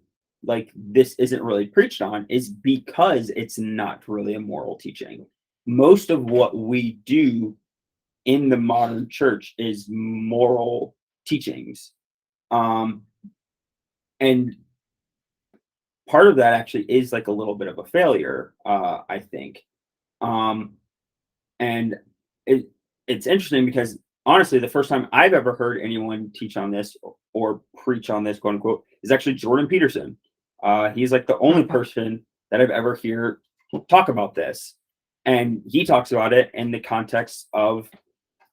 like this isn't really preached on is because it's not really a moral teaching. Most of what we do in the modern church is moral teachings. And part of that actually is like a little bit of a failure, I think. And it's interesting because honestly, the first time I've ever heard anyone teach on this or preach on this, quote unquote, is actually Jordan Peterson. He's like the only person that I've ever heard talk about this. And he talks about it in the context of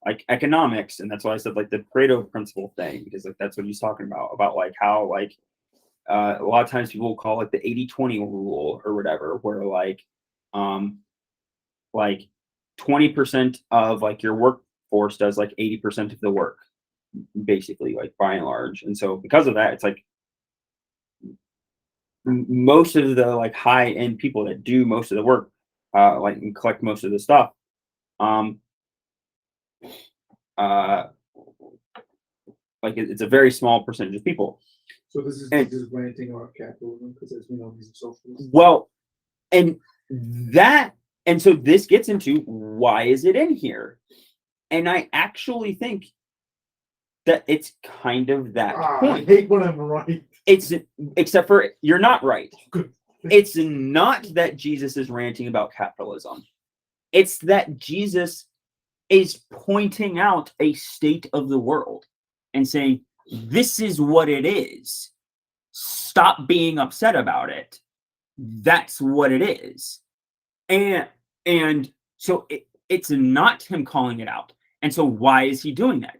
like economics. And that's why I said like the Pareto principle thing, because like that's what he's talking about like how like a lot of times people will call it the 80-20 rule or whatever, where like 20% of like your workforce does like 80% of the work, basically, like by and large. And so because of that, it's like most of the like high end people that do most of the work, like and collect most of the stuff, like it's a very small percentage of people. So this is And- just ranting about capitalism because as we know he's a socialist. Well, and so this gets into why is it in here? And I actually think that it's kind of that I point. hate when I'm right. It's except for you're not right. Good. It's not that Jesus is ranting about capitalism. It's that Jesus is pointing out a state of the world and saying, this is what it is. Stop being upset about it. That's what it is. And so it's not him calling it out. And so why is he doing that?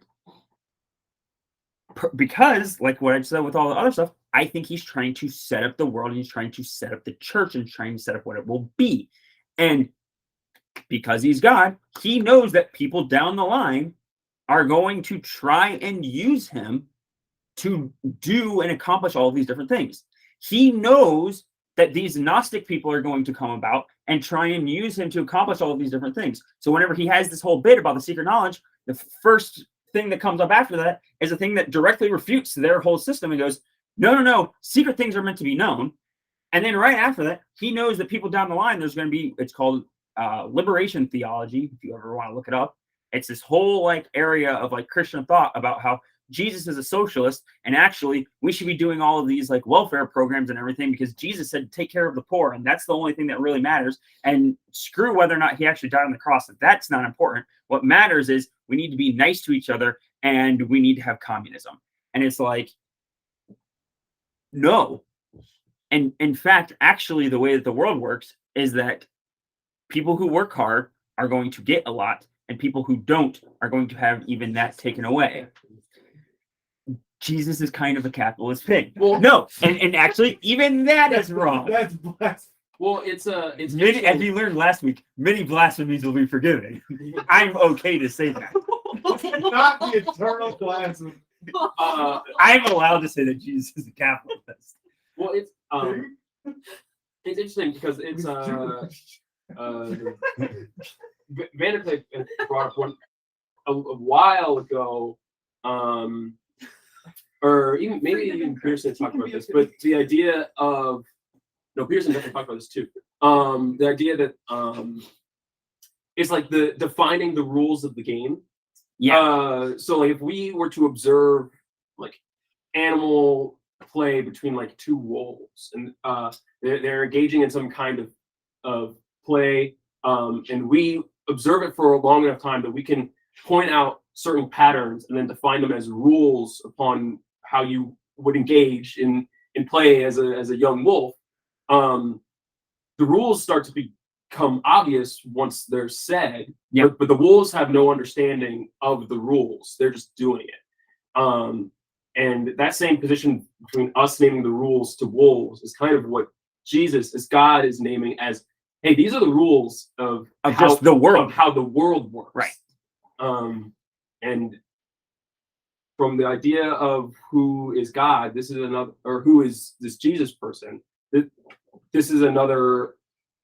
Because, like what I said with all the other stuff, I think he's trying to set up the world, and he's trying to set up the church, and trying to set up what it will be. And because he's God, he knows that people down the line are going to try and use him to do and accomplish all of these different things. He knows that these Gnostic people are going to come about and try and use him to accomplish all of these different things. So whenever he has this whole bit about the secret knowledge, the first thing that comes up after that is a thing that directly refutes their whole system and goes, no, secret things are meant to be known. And then right after that, he knows that people down the line, there's going to be, it's called liberation theology, if you ever want to look it up. It's this whole like area of like Christian thought about how Jesus is a socialist, and actually we should be doing all of these like welfare programs and everything because Jesus said take care of the poor, and that's the only thing that really matters. And screw whether or not he actually died on the cross, that's not important. What matters is we need to be nice to each other, and we need to have communism. And it's like, no. And in fact, actually, the way that the world works is that people who work hard are going to get a lot, and people who don't are going to have even that taken away. Jesus is kind of a capitalist pig. Well, No, and actually, even that is wrong. That's blasphemy. well, it's Many, as you learned last week, many blasphemies will be forgiven. I'm okay to say that. Not the eternal blasphemy. I'm allowed to say that Jesus is a capitalist. well, it's interesting because it's Van der Kleef brought up one a while ago, or even maybe even Pearson talked about this, but the idea of No, Pearson definitely talked about this too. The idea that it's like the defining the rules of the game. Yeah. So like if we were to observe like animal play between like two wolves, and they're engaging in some kind of play, and we observe it for a long enough time that we can point out certain patterns and then define them as rules upon how you would engage in play as a young wolf. The rules start to become obvious once they're said, Yeah. but the wolves have no understanding of the rules. They're just doing it. And that same position between us naming the rules to wolves is kind of what Jesus, as God, is naming as, hey, these are the rules of Just the world. of how the world works. Right. And from the idea of who is God, this is another, or who is this Jesus person, this is another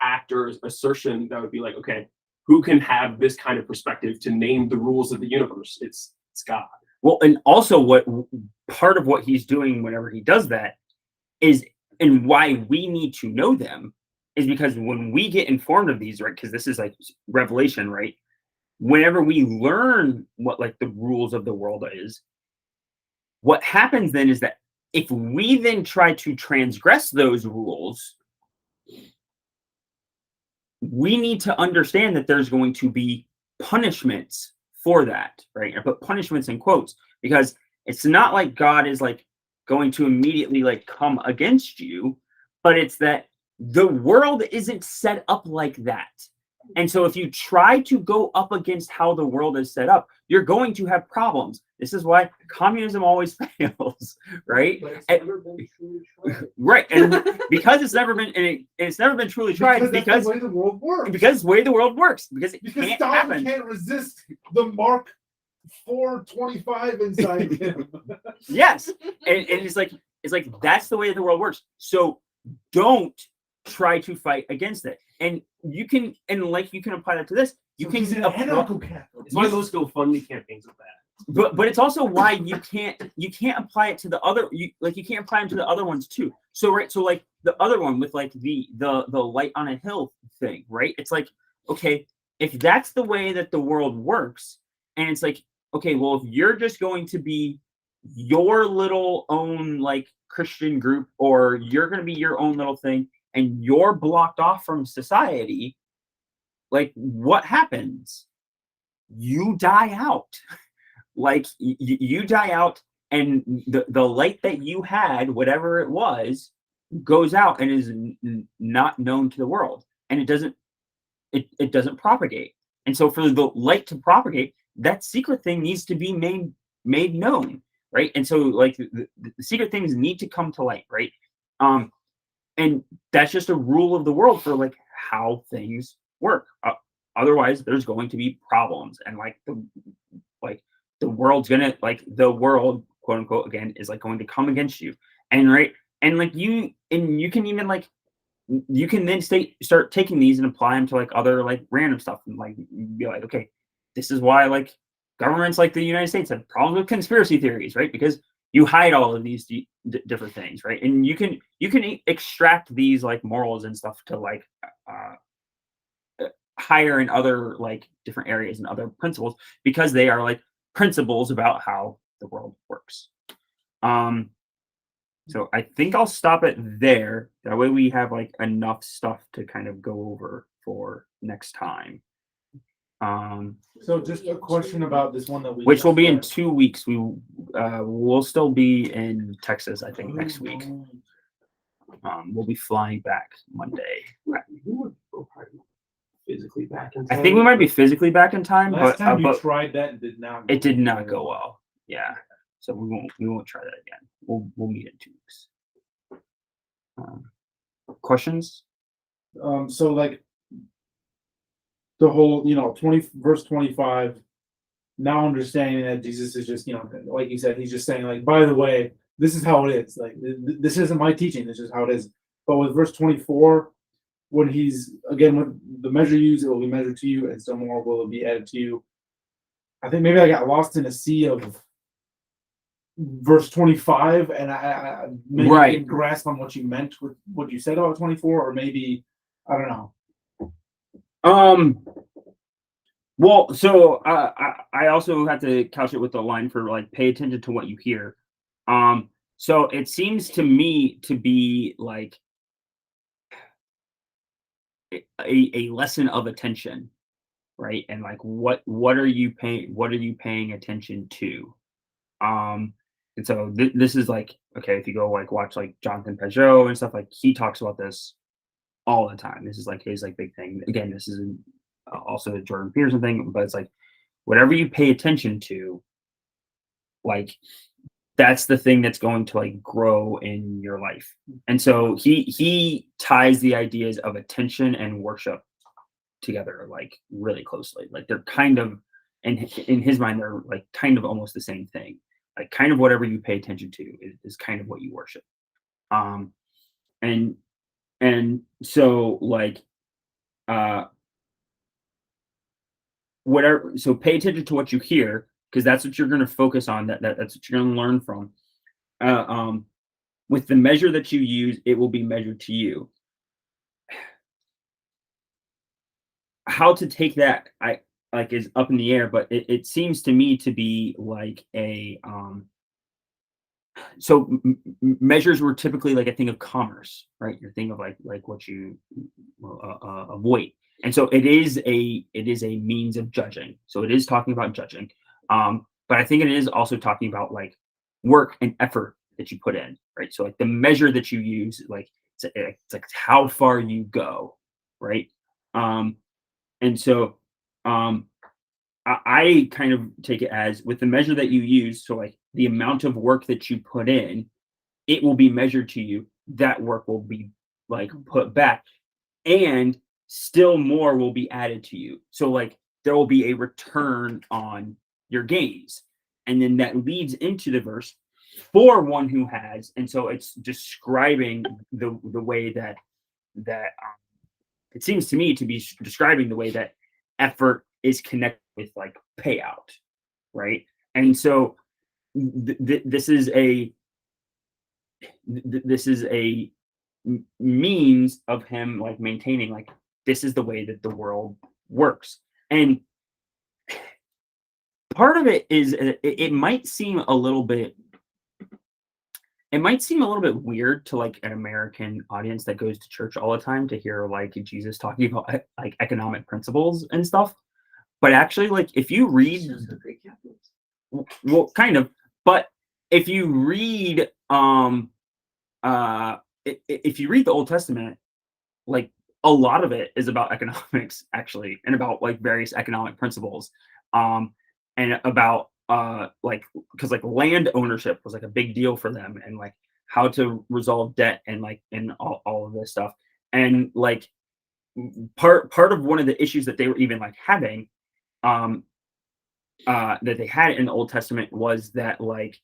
act or assertion that would be like, okay, who can have this kind of perspective to name the rules of the universe? It's God. Well, and also what part of what he's doing whenever he does that is, and why we need to know them, is because when we get informed of these, right? Because this is like revelation, right? Whenever we learn what like the rules of the world is, what happens then is that if we then try to transgress those rules, we need to understand that there's going to be punishments for that, right? I put punishments in quotes because it's not like God is like going to immediately like come against you, but it's that the world isn't set up like that. And so if you try to go up against how the world is set up, you're going to have problems. This is why communism always fails, right? But it's And- never been truly tried. Right. And because it's never been, and it's never been truly tried that's because the way the world works. it's the way the world works, because it Because can't Stalin happen. can't resist the Mark 425 inside him. Yes. And it's like that's the way the world works. So don't try to fight against it. And you can, and like you can apply that to this. You So can he's an apply- anarcho-Catholic. It's why those GoFundMe campaigns are bad. but it's also why you can't apply it to the other, you can't apply them to the other ones too. So right, so like the other one with like the light on a hill thing, right? It's like, okay, if that's the way that the world works, and it's like, okay, well, if you're just going to be your little own like Christian group, or you're going to be your own little thing, and you're blocked off from society, like what happens? You die out. Like you die out, and the light that you had, whatever it was, goes out and is not known to the world, and it doesn't propagate. And so for the light to propagate, that secret thing needs to be made known, right? And so like the secret things need to come to light, right? And that's just a rule of the world for like how things work. Otherwise, there's going to be problems, and like the world's gonna, like the world, quote unquote, again, is like going to come against you, and right, and like you can even like you can then start taking these and apply them to like other like random stuff, and like be like, okay, this is why like governments like the United States have problems with conspiracy theories, right? Because you hide all of these different things, right? And you can extract these like morals and stuff to like higher in other like different areas and other principles, because they are like principles about how the world works. So I think I'll stop it there. That way we have like enough stuff to kind of go over for next time. So just a question about this one that we Which will be in just 2 weeks. We'll still be in Texas, I think, next week. We'll be flying back Monday. Physically back in I time. think we might be physically back in time, Last time you but tried that and did not. it did not go well. Yeah, so we won't try that again. We'll meet in 2 weeks. Questions? So like the whole, 20 verse 25, now understanding that Jesus is just, like you said, he's just saying like, by the way, this is how it is. Like this isn't my teaching. This is how it is. But with verse 24, when he's again, with the measure used, it will be measured to you, and some more will be added to you. I think maybe I got lost in a sea of verse 25, and I maybe Right. didn't grasp on what you meant with what you said about 24, or maybe I don't know. Well, so I also have to couch it with the line for like pay attention to what you hear. So it seems to me to be like a lesson of attention, right? And like what are you paying attention to? Um, and so this is like, okay, if you go like watch like Jonathan Peugeot and stuff, like he talks about this all the time. This is like his like big thing. Again, this is also a Jordan Peterson thing, but it's like whatever you pay attention to, like that's the thing that's going to like grow in your life. And so he ties the ideas of attention and worship together like really closely. Like they're kind of in his mind, they're like kind of almost the same thing. Like kind of whatever you pay attention to is kind of what you worship. Um and so like whatever, so pay attention to what you hear because that's what you're going to focus on, that's what you're going to learn from. With the measure that you use, it will be measured to you. How to take that, I like, is up in the air, but it seems to me to be like a so measures were typically like a thing of commerce, right? Your thing of like what you of weight. And so it is a means of judging. So it is talking about judging. But I think it is also talking about like work and effort that you put in, right? So like the measure that you use, like it's like how far you go, right? And so I kind of take it as with the measure that you use, so like the amount of work that you put in, it will be measured to you. That work will be like put back, and still more will be added to you. So like there will be a return on your gains. And then that leads into the verse for one who has. And so it's describing the way that it seems to me to be describing the way that effort is connected with like payout, right? And so this is a means of him like maintaining like this is the way that the world works. And part of it is it might seem a little bit weird to like an American audience that goes to church all the time to hear like Jesus talking about like economic principles and stuff. But actually, like if you read, well, kind of, but if you read if you read the Old Testament, like a lot of it is about economics actually, and about like various economic principles, and about like because like land ownership was like a big deal for them, and like how to resolve debt and like and all of this stuff. And like part of one of the issues that they were even like having that they had in the Old Testament was that like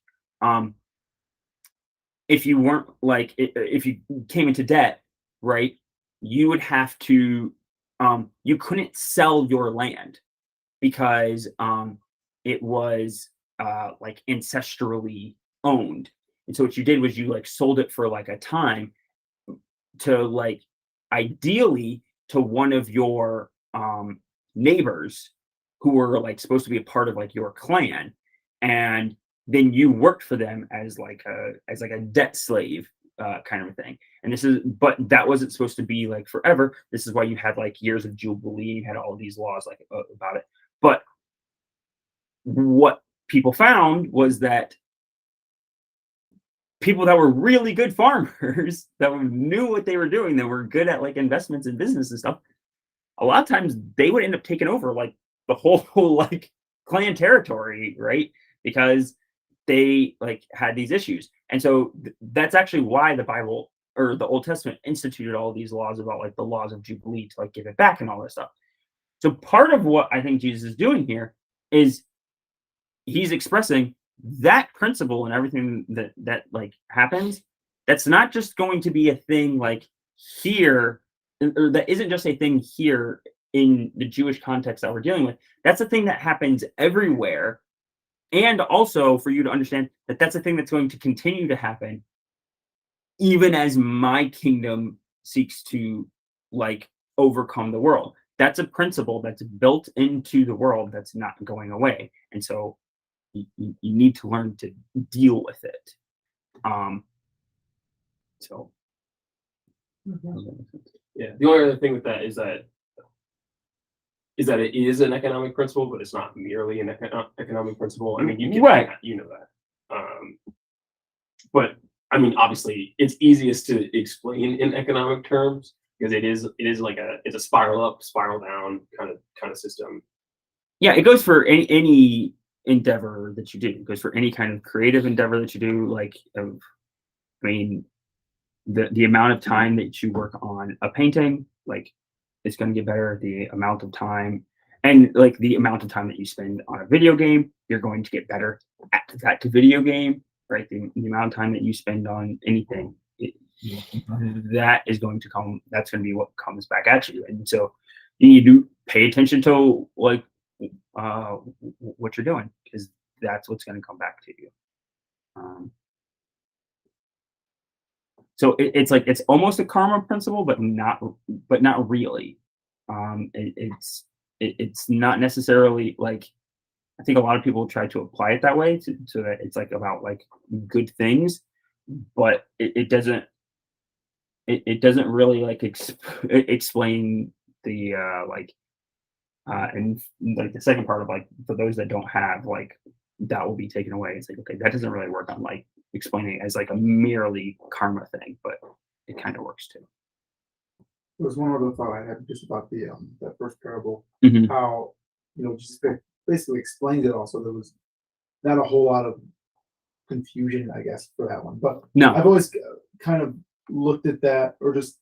if you weren't like if you came into debt, right, you would have to you couldn't sell your land because it was like ancestrally owned. And so what you did was you like sold it for like a time to like ideally to one of your neighbors who were like supposed to be a part of like your clan, and then you worked for them as like a debt slave kind of a thing. And this is, but that wasn't supposed to be like forever. This is why you had like years of jubilee, you had all these laws like about it. But what people found was that people that were really good farmers that knew what they were doing, that were good at like investments and business and stuff, a lot of times they would end up taking over like the whole like clan territory, right? Because they like had these issues. And so that's actually why the Bible or the Old Testament instituted all these laws about like the laws of Jubilee to like give it back and all this stuff. So part of what I think Jesus is doing here is he's expressing that principle and everything that like happens. That's not just going to be a thing like here, or that isn't just a thing here in the Jewish context that we're dealing with. That's a thing that happens everywhere and also for you to understand that that's a thing that's going to continue to happen even as my kingdom seeks to like overcome the world. That's a principle that's built into the world that's not going away. And so you need to learn to deal with it. So Yeah. The only other thing with that is that it is an economic principle, but it's not merely an economic principle. I mean, you can, Right. you know that. But I mean, obviously, it's easiest to explain in economic terms because it is like it's a spiral up, spiral down kind of system. yeah, it goes for any endeavor that you do. It goes for any kind of creative endeavor that you do. Like, I mean, the amount of time that you work on a painting, like, it's going to get better. The amount of time, and like the amount of time that you spend on a video game, you're going to get better at that video game, right? The amount of time that you spend on anything, that is going to come. That's going to be what comes back at you. And so you need to pay attention to like what you're doing, because that's what's going to come back to you. So it's like it's almost a karma principle, but not really. It's not necessarily like, I think a lot of people try to apply it that way so that it's like about like good things, but it doesn't really like explain the and like the second part of like, for those that don't have, like, that will be taken away. It's like, okay, that doesn't really work on like explaining it as like a merely karma thing, but it kind of works too. There was one other thought I had just about the that first parable, Mhm. how Jesus basically explained it all, so there was not a whole lot of confusion, I guess, for that one. But No, I've always kind of looked at that, or just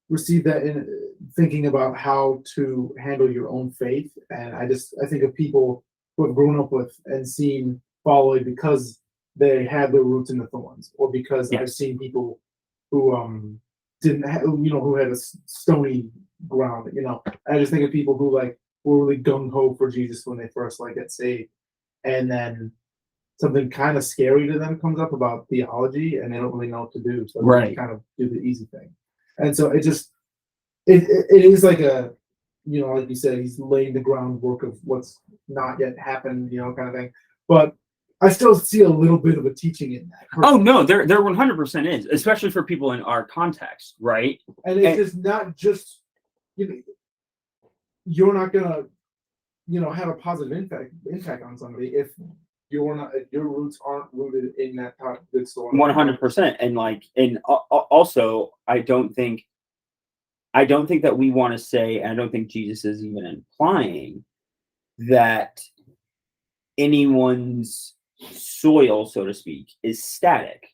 received that in thinking about how to handle your own faith, and I think of people who have grown up with and seen following because they had their roots in the thorns, or because I've Yes. seen people who didn't have, who had a stony ground. I just think of people who like were really gung ho for Jesus when they first like get saved, and then something kind of scary to them comes up about theology, and they don't really know what to do, so they Right. kind of do the easy thing. And so it is like a, like you said, he's laying the groundwork of what's not yet happened, kind of thing. But I still see a little bit of a teaching in that. oh no, there 100% is, especially for people in our context, right? And it's just not just, you're not gonna, have a positive impact on somebody if your roots aren't rooted in that type of good soil. 100%. And like, and also, I don't think that we want to say, and I don't think Jesus is even implying that anyone's soil, so to speak, is static,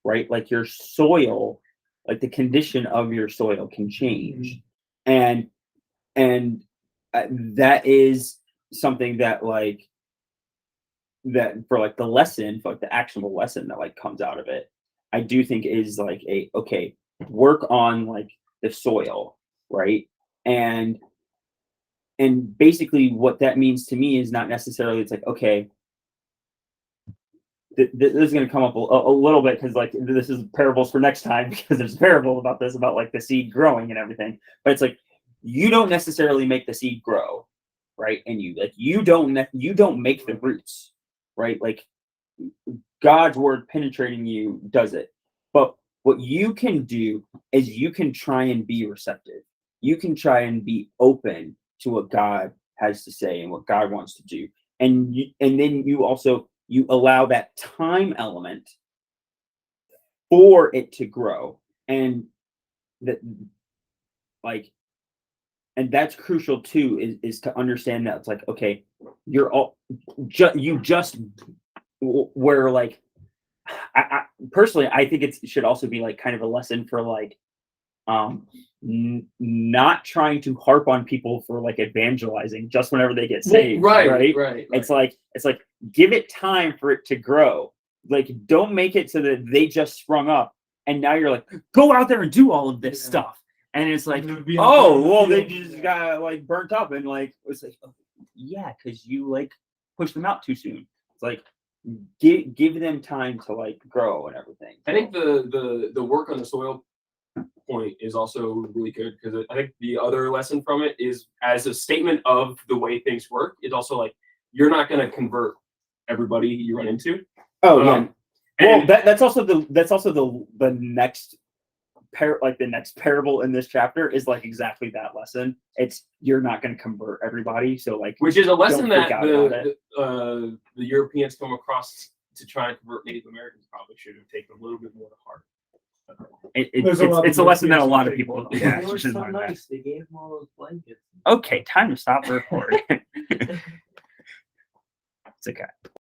right? Like your soil, like the condition of your soil can change. And that is something that like, that for like the lesson, for like the actionable lesson that like comes out of it, I do think is like okay, work on like the soil, right? And basically what that means to me is not necessarily, it's like, okay, this is going to come up a little bit because like this is parables for next time, because there's a parable about this, about like the seed growing and everything. But it's like, you don't necessarily make the seed grow, right? And you don't make the roots, right? Like God's word penetrating you does it. But what you can do is you can try and be receptive. You can try and be open to what God has to say and what God wants to do. And then you also, you allow that time element for it to grow. And that, like, and that's crucial too, is to understand that it's like, okay, you're all where like, I personally, I think it should also be like kind of a lesson for like, not trying to harp on people for like evangelizing just whenever they get saved. Right. It's like give it time for it to grow. Like, don't make it so that they just sprung up and now you're like, go out there and do all of this stuff. And it's like, oh, well, they just got like burnt up, and like it's like, oh, yeah, because you like pushed them out too soon. It's like give them time to like grow and everything. I think the work on the soil point is also really good because I think the other lesson from it is as a statement of the way things work is also like you're not going to convert everybody you run into. Oh yeah. Um, Well, and that's also the next the next parable in this chapter is like exactly that lesson. It's you're not going to convert everybody, so like which is a lesson Don't freak that out about the Europeans come across to try and convert Native Americans probably should have taken a little bit more to heart. There's a lot it's of a lesson that a Europeans lot who of take people it. yeah They were should so learn that. nice. They gave them all those blankets. Okay, time to stop the recording. It's okay.